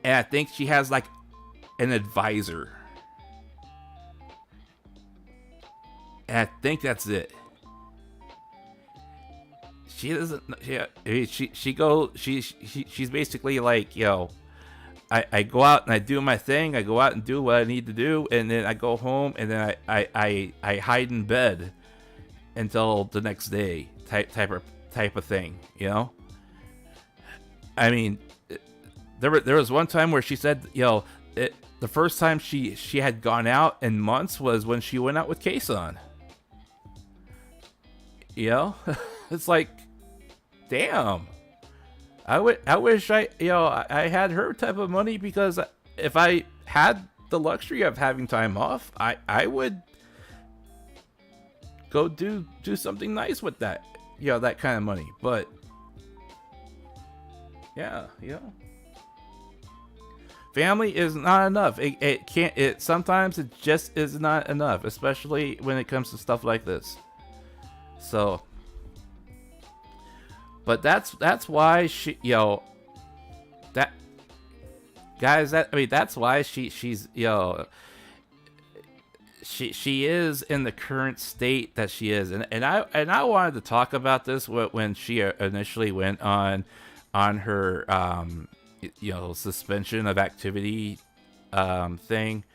And I think she has like an advisor. And I think that's it. She doesn't. She's basically like, you know, I go out and I do my thing. I go out and do what I need to do, and then I go home, and then I hide in bed until the next day, type of thing. You know. I mean, there was one time where she said, you know, the first time she had gone out in months was when she went out with Kason. You know, it's like, damn. I wish I had her type of money, because if I had the luxury of having time off, I would go do something nice with that, you know, that kind of money. But yeah, you know, family is not enough. It can't. Sometimes it just is not enough, especially when it comes to stuff like this. So, but that's why she, you know, that guys, that's why she's, you know, she is in the current state that she is, and I wanted to talk about this when she initially went on her you know, suspension of activity thing,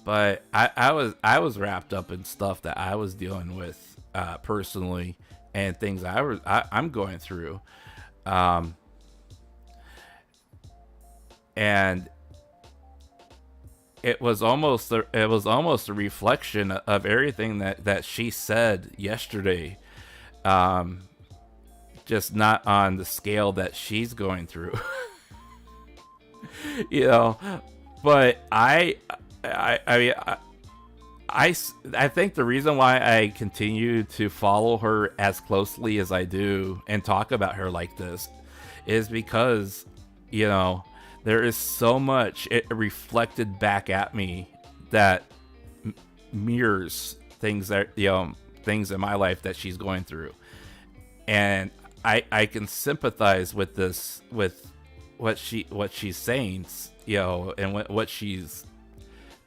but I was wrapped up in stuff that I was dealing with personally, and things I'm going through, and it was almost a reflection of everything that she said yesterday, just not on the scale that she's going through. You know, but I think the reason why I continue to follow her as closely as I do and talk about her like this is because, you know, there is so much it reflected back at me that mirrors things that, you know, things in my life that she's going through, and I can sympathize with this, with what she's saying, you know, and what she's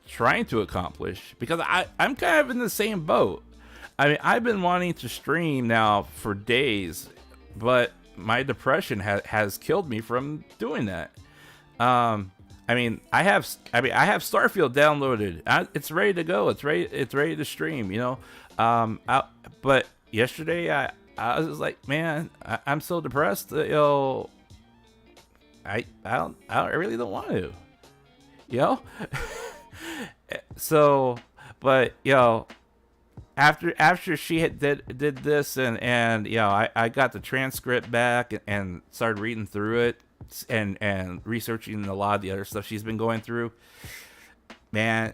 trying to accomplish, because I'm kind of in the same boat. I mean, I've been wanting to stream now for days, but my depression has killed me from doing that. I have Starfield downloaded. It's ready to go. It's ready to stream. But yesterday I was like, man, I'm so depressed that, I really don't want to, you know. So, but after she did this, and I got the transcript back and started reading through it, and researching a lot of the other stuff she's been going through. Man,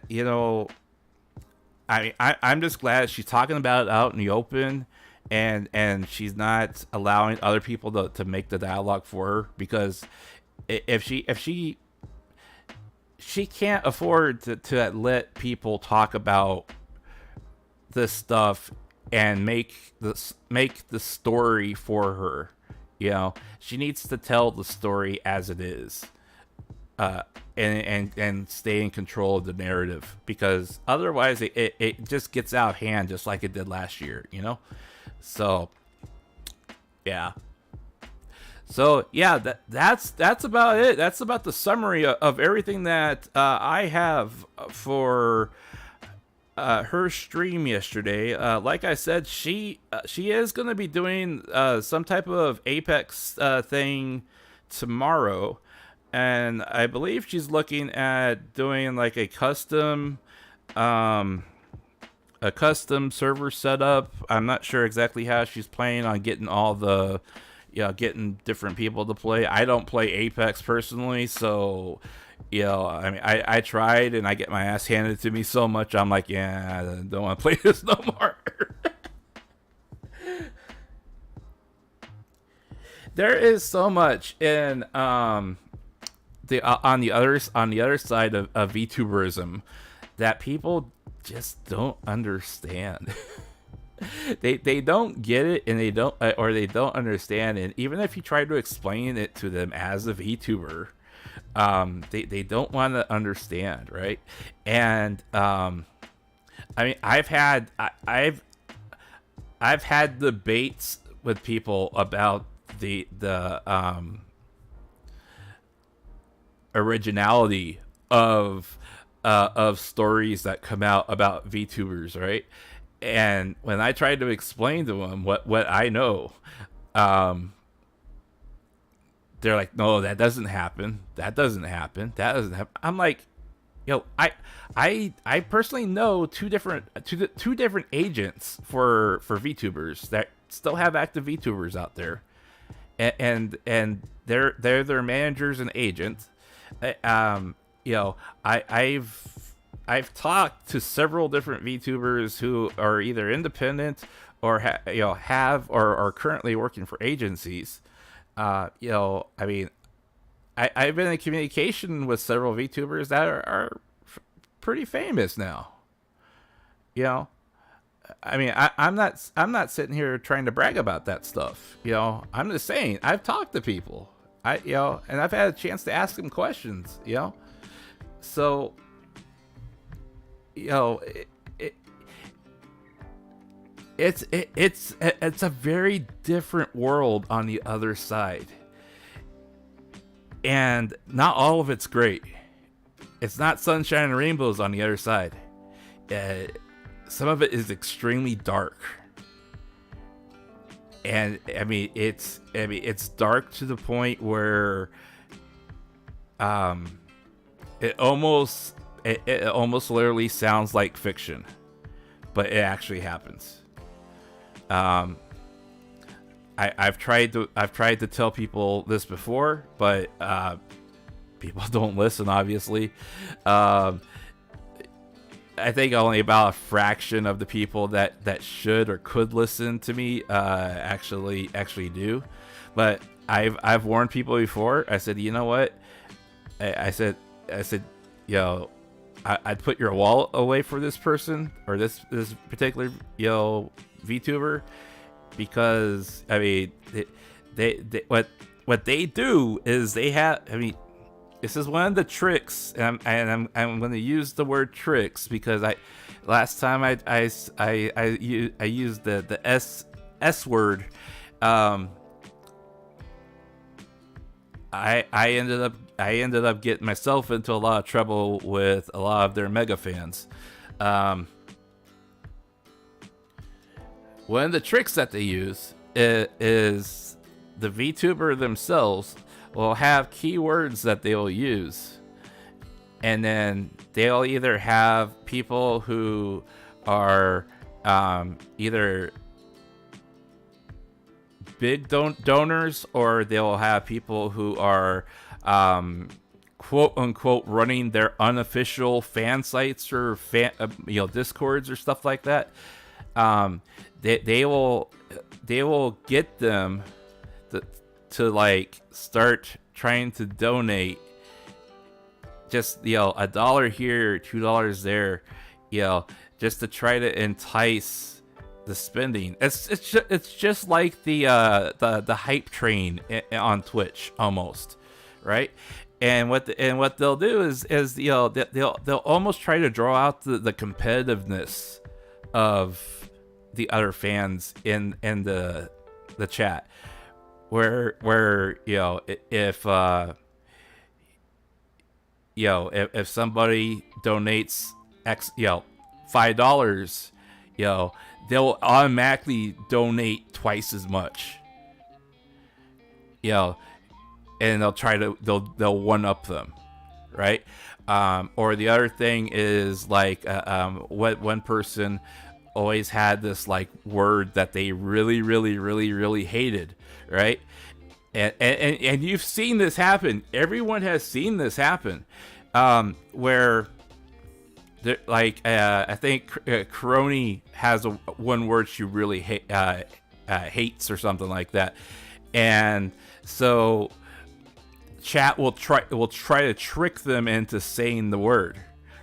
I'm just glad she's talking about it out in the open, and she's not allowing other people to make the dialogue for her, because if she can't afford to let people talk about this stuff and make the story for her. She needs to tell the story as it is, and stay in control of the narrative, because otherwise it just gets out of hand, just like it did last year. So yeah. So yeah, that's about it. That's about the summary of everything that I have for her stream yesterday. Like I said, she is going to be doing some type of Apex thing tomorrow, and I believe she's looking at doing like a custom server setup. I'm not sure exactly how she's planning on getting all the getting different people to play. I don't play Apex personally, so I tried, and I get my ass handed to me so much. I'm like, yeah, I don't want to play this no more. There is so much in on the other side of VTuberism that people just don't understand. They don't get it, and they don't understand. And even if you try to explain it to them as a VTuber, they don't want to understand, right? And I've had debates with people about the originality of stories that come out about VTubers, right? And when I tried to explain to them what I know, they're like, no, that doesn't happen. That doesn't happen. That doesn't happen. I'm like, I personally know two different agents for VTubers that still have active VTubers out there, and they're their managers and agents. I've talked to several different VTubers who are either independent or have or are currently working for agencies. I've been in communication with several VTubers that are pretty famous now. I'm not sitting here trying to brag about that stuff. I'm just saying I've talked to people. And I've had a chance to ask them questions. So. It's a very different world on the other side, and not all of it's great. It's not sunshine and rainbows on the other side. Some of it is extremely dark, and it's dark to the point where it almost literally sounds like fiction, but it actually happens. I've tried to tell people this before, but people don't listen, obviously. I think only about a fraction of the people that should or could listen to me actually do. But I've warned people before. I said, you know what? I said, I'd put your wallet away for this person or this particular VTuber, because they what they do is they have. This is one of the tricks, and I'm going to use the word tricks because last time I used the S word. I ended up I ended up getting myself into a lot of trouble with a lot of their mega fans. One of the tricks that they use is the VTuber themselves will have keywords that they will use, and then they'll either have people who are either big donors, or they'll have people who are quote unquote running their unofficial fan sites or discords or stuff like that. They will get them to like start trying to donate just $1 here, $2 there, just to try to entice the spending. It's just like the hype train on Twitch almost, right? And what they'll do is they'll almost try to draw out the competitiveness of the other fans in the chat, where if somebody donates $5, they'll automatically donate twice as much, and they'll one up them, right? Or the other thing is like what one person always had this like word that they really hated, right? And you've seen this happen. Everyone has seen this happen, where like I think Crony has one word she really hates or something like that, and so chat will try to trick them into saying the word,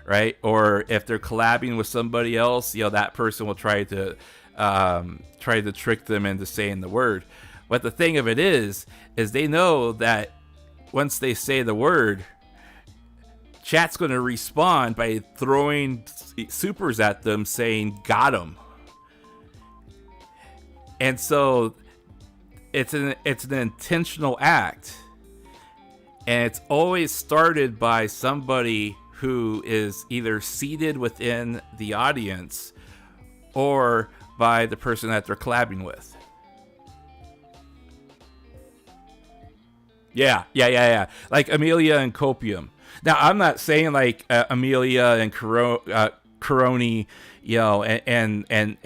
right? Or if they're collabing with somebody else, that person will try to trick them into saying the word. But the thing of it is they know that once they say the word, chat's going to respond by throwing supers at them saying "got 'em," and so it's an intentional act, and it's always started by somebody who is either seated within the audience or by the person that they're collabing with. Yeah. Like Amelia and Copium. Now, I'm not saying like Amelia and Coroni,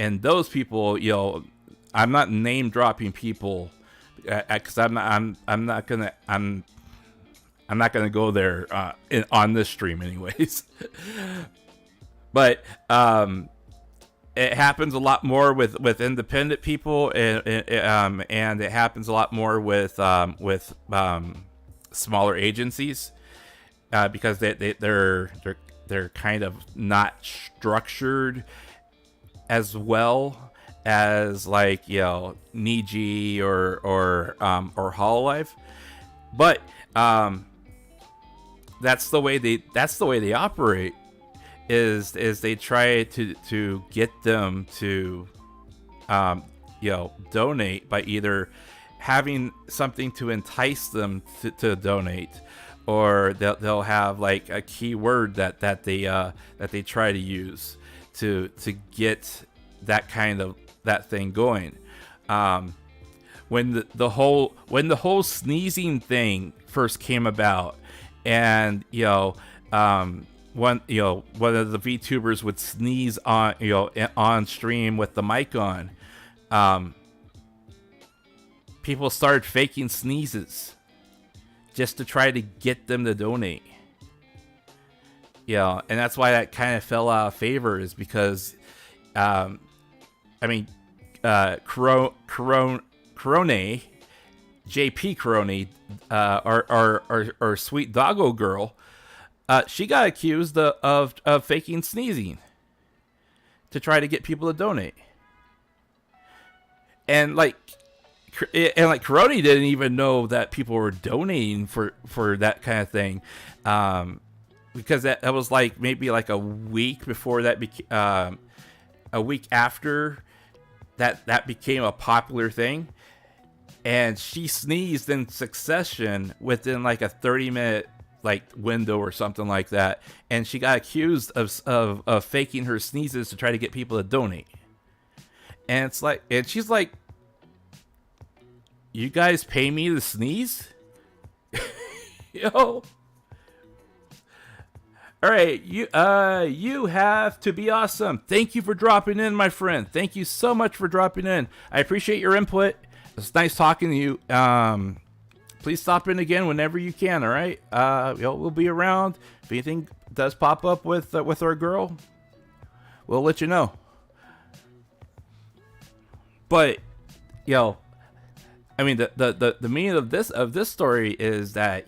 and those people, I'm not name dropping people because I'm not gonna go there on this stream, anyways. But it happens a lot more with independent people, and it happens a lot more with smaller agencies, because they're kind of not structured as well as like Niji or Hololive, but that's the way they operate. Is they try to get them to donate by either having something to entice them to donate, or they'll have like a keyword that they try to use to get that thing going. When the whole sneezing thing first came about, and one of the VTubers would sneeze on stream with the mic on, people started faking sneezes just to try to get them to donate. And that's why that kind of fell out of favor, is because Corone, JP Corone, our sweet doggo girl, she got accused of faking sneezing to try to get people to donate. And Coroni didn't even know that people were donating for that kind of thing, because that was like maybe like a week before that a week after that became a popular thing, and she sneezed in succession within like a 30-minute like window or something like that, and she got accused of faking her sneezes to try to get people to donate. And it's like, and she's like, "You guys pay me to sneeze?" Yo. All right, you have to be awesome. Thank you for dropping in, my friend. Thank you so much for dropping in. I appreciate your input. It's nice talking to you. Please stop in again whenever you can. All right, we'll be around. If anything does pop up with our girl, we'll let you know. But I mean, the meaning of this story is that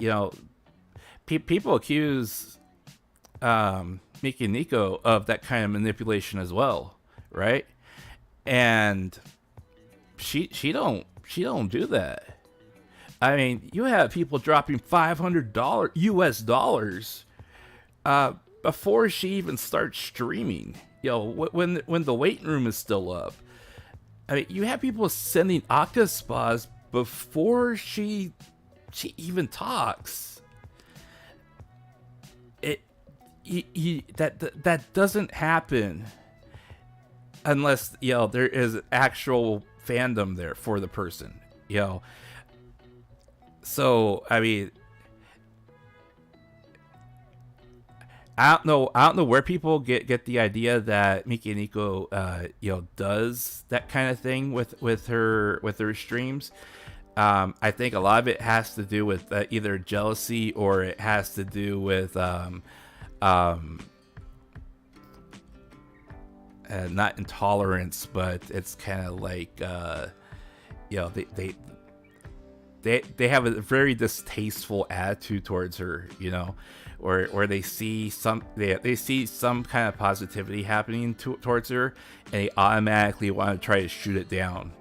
people accuse Mikeneko of that kind of manipulation as well, right? And she don't do that. I mean, you have people dropping $500 US dollars before she even starts streaming. When the waiting room is still up. I mean, you have people sending Aka spas before she even talks. That doesn't happen unless there is actual fandom there for the person. So I mean, I don't know where people get the idea that Mikeneko does that kind of thing with her streams. I think a lot of it has to do with either jealousy, or it has to do with not intolerance, but it's kind of like they have a very distasteful attitude towards her, or they see some kind of positivity happening towards her, and they automatically want to try to shoot it down.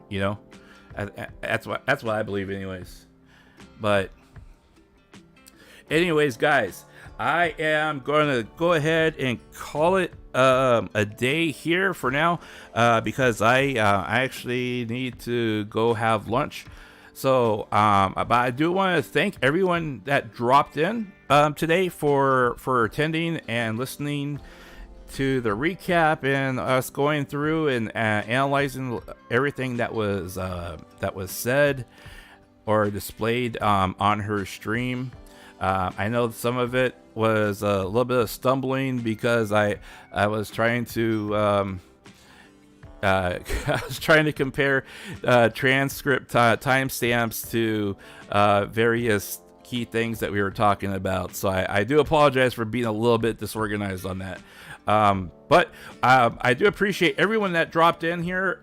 That's what I believe, anyways. But anyways, guys, I am going to go ahead and call it a day here for now, because I actually need to go have lunch. So, but I do want to thank everyone that dropped in today for attending and listening to the recap and us going through and analyzing everything that was said or displayed on her stream. I know some of it was a little bit of stumbling because I was trying to I was trying to compare transcript timestamps to various key things that we were talking about. So I do apologize for being a little bit disorganized on that. But I do appreciate everyone that dropped in here.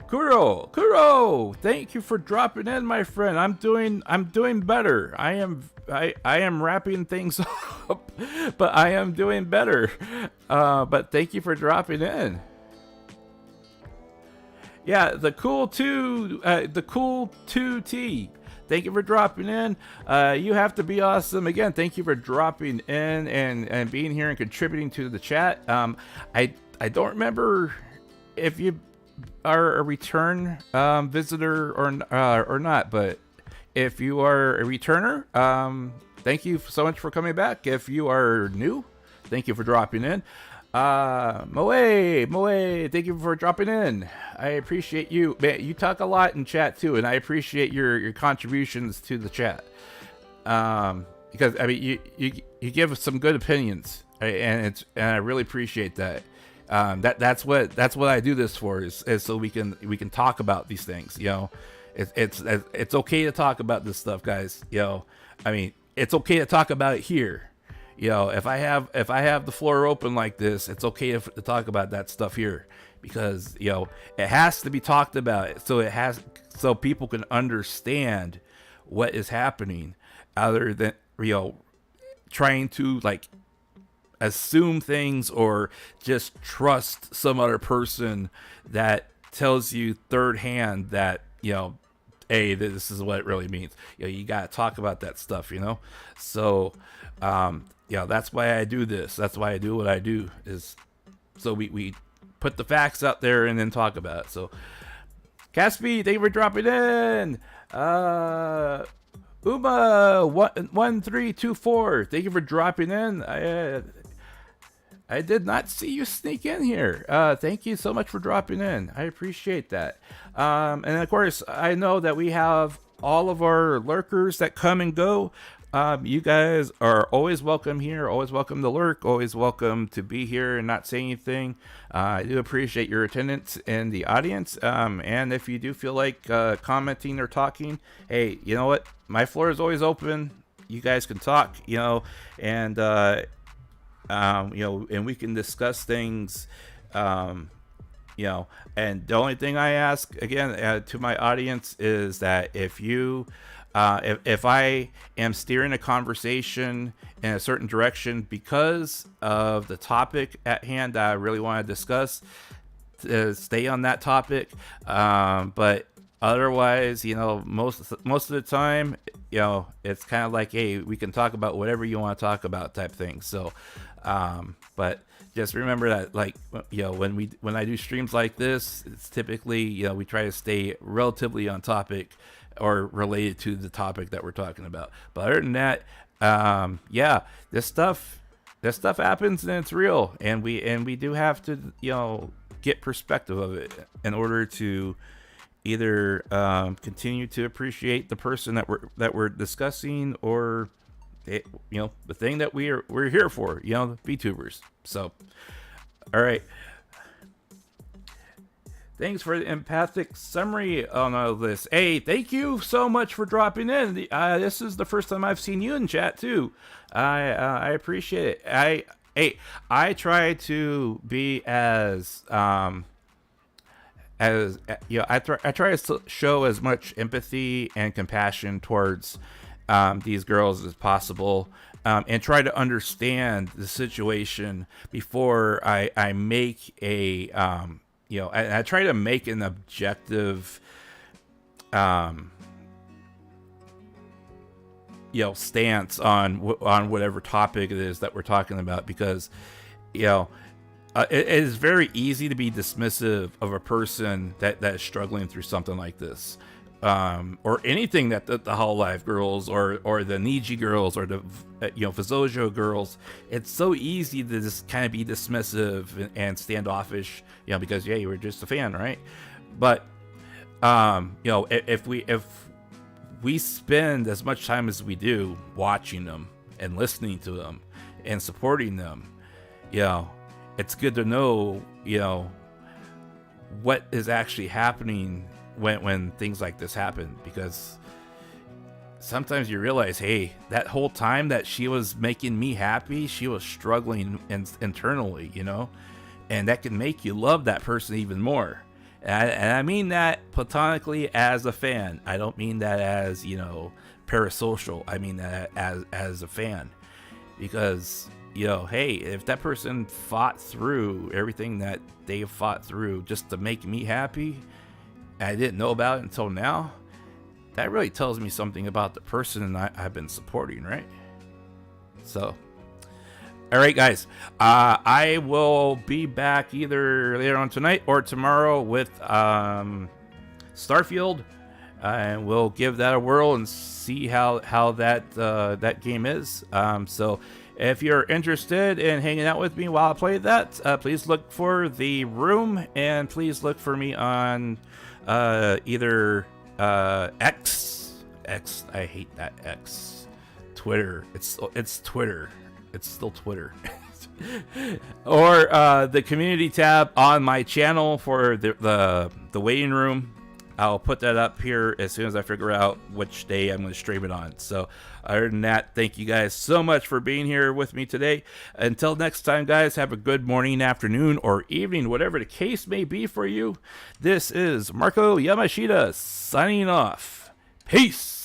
Kuro, thank you for dropping in, my friend. I'm doing better. I am wrapping things up, but I am doing better. But thank you for dropping in. Yeah, the cool 2T. Thank you for dropping in. You have to be awesome. Again, thank you for dropping in and being here and contributing to the chat. I don't remember if you are a return visitor or not, but if you are a returner, thank you so much for coming back. If you are new, thank you for dropping in. Moe, thank you for dropping in. I appreciate you. Man, you talk a lot in chat too, and I appreciate your contributions to the chat. Because I mean, you give some good opinions, and I really appreciate that. That's what I do this for, is so we can talk about these things. It's okay to talk about this stuff, guys. I mean, it's okay to talk about it here. If I have the floor open like this, it's okay to talk about that stuff here, because it has to be talked about, so people can understand what is happening, other than trying to like assume things or just trust some other person that tells you third hand that hey, this is what it really means. You gotta talk about that stuff, so that's why I do this. That's why I do what I do, is so we put the facts out there and then talk about it. So Caspi, thank you for dropping in. Uma1324, thank you for dropping in. I did not see you sneak in here. Thank you so much for dropping in. I appreciate that. And of course, I know that we have all of our lurkers that come and go. You guys are always welcome here, always welcome to lurk, always welcome to be here and not say anything. I do appreciate your attendance in the audience. And if you do feel like commenting or talking, hey, you know what? My floor is always open. You guys can talk, and and we can discuss things, and the only thing I ask again to my audience is that if you, if I am steering a conversation in a certain direction because of the topic at hand that I really want to discuss, stay on that topic. But otherwise, most of the time, it's kind of like, hey, we can talk about whatever you want to talk about type thing. So, but just remember that, like, when I do streams like this, it's typically, we try to stay relatively on topic or related to the topic that we're talking about. But other than that, this stuff happens and it's real, and we do have to, get perspective of it in order to either continue to appreciate the person that we're discussing, or the thing that we're here for, the VTubers. So, all right. Thanks for the empathic summary on all this. Hey, thank you so much for dropping in. This is the first time I've seen you in chat too. I appreciate it. I try to be as I try to show as much empathy and compassion towards these girls as possible, and try to understand the situation before I make a I try to make an objective stance on whatever topic it is that we're talking about, because it is very easy to be dismissive of a person that is struggling through something like this, or anything that the Hololive girls or the Niji girls or the Vizojo girls. It's so easy to just kind of be dismissive and standoffish, because you were just a fan, right? But if we spend as much time as we do watching them and listening to them and supporting them, it's good to know, what is actually happening when things like this happen, because sometimes you realize, hey, that whole time that she was making me happy, she was struggling internally, and that can make you love that person even more. And I mean that platonically as a fan. I don't mean that as, parasocial. I mean that as a fan, because, hey, if that person fought through everything that they fought through just to make me happy, and I didn't know about it until now, that really tells me something about the person I've been supporting, right? So, all right, guys, I will be back either later on tonight or tomorrow with Starfield, and we'll give that a whirl and see how that game is. So if you're interested in hanging out with me while I play that, please look for the room, and please look for me on either X. I hate that X. Twitter. It's Twitter. It's still Twitter. Or the community tab on my channel for the waiting room. I'll put that up here as soon as I figure out which day I'm going to stream it on. So other than that, thank you guys so much for being here with me today. Until next time, guys, have a good morning, afternoon, or evening, whatever the case may be for you. This is Marko Yamashita signing off. Peace.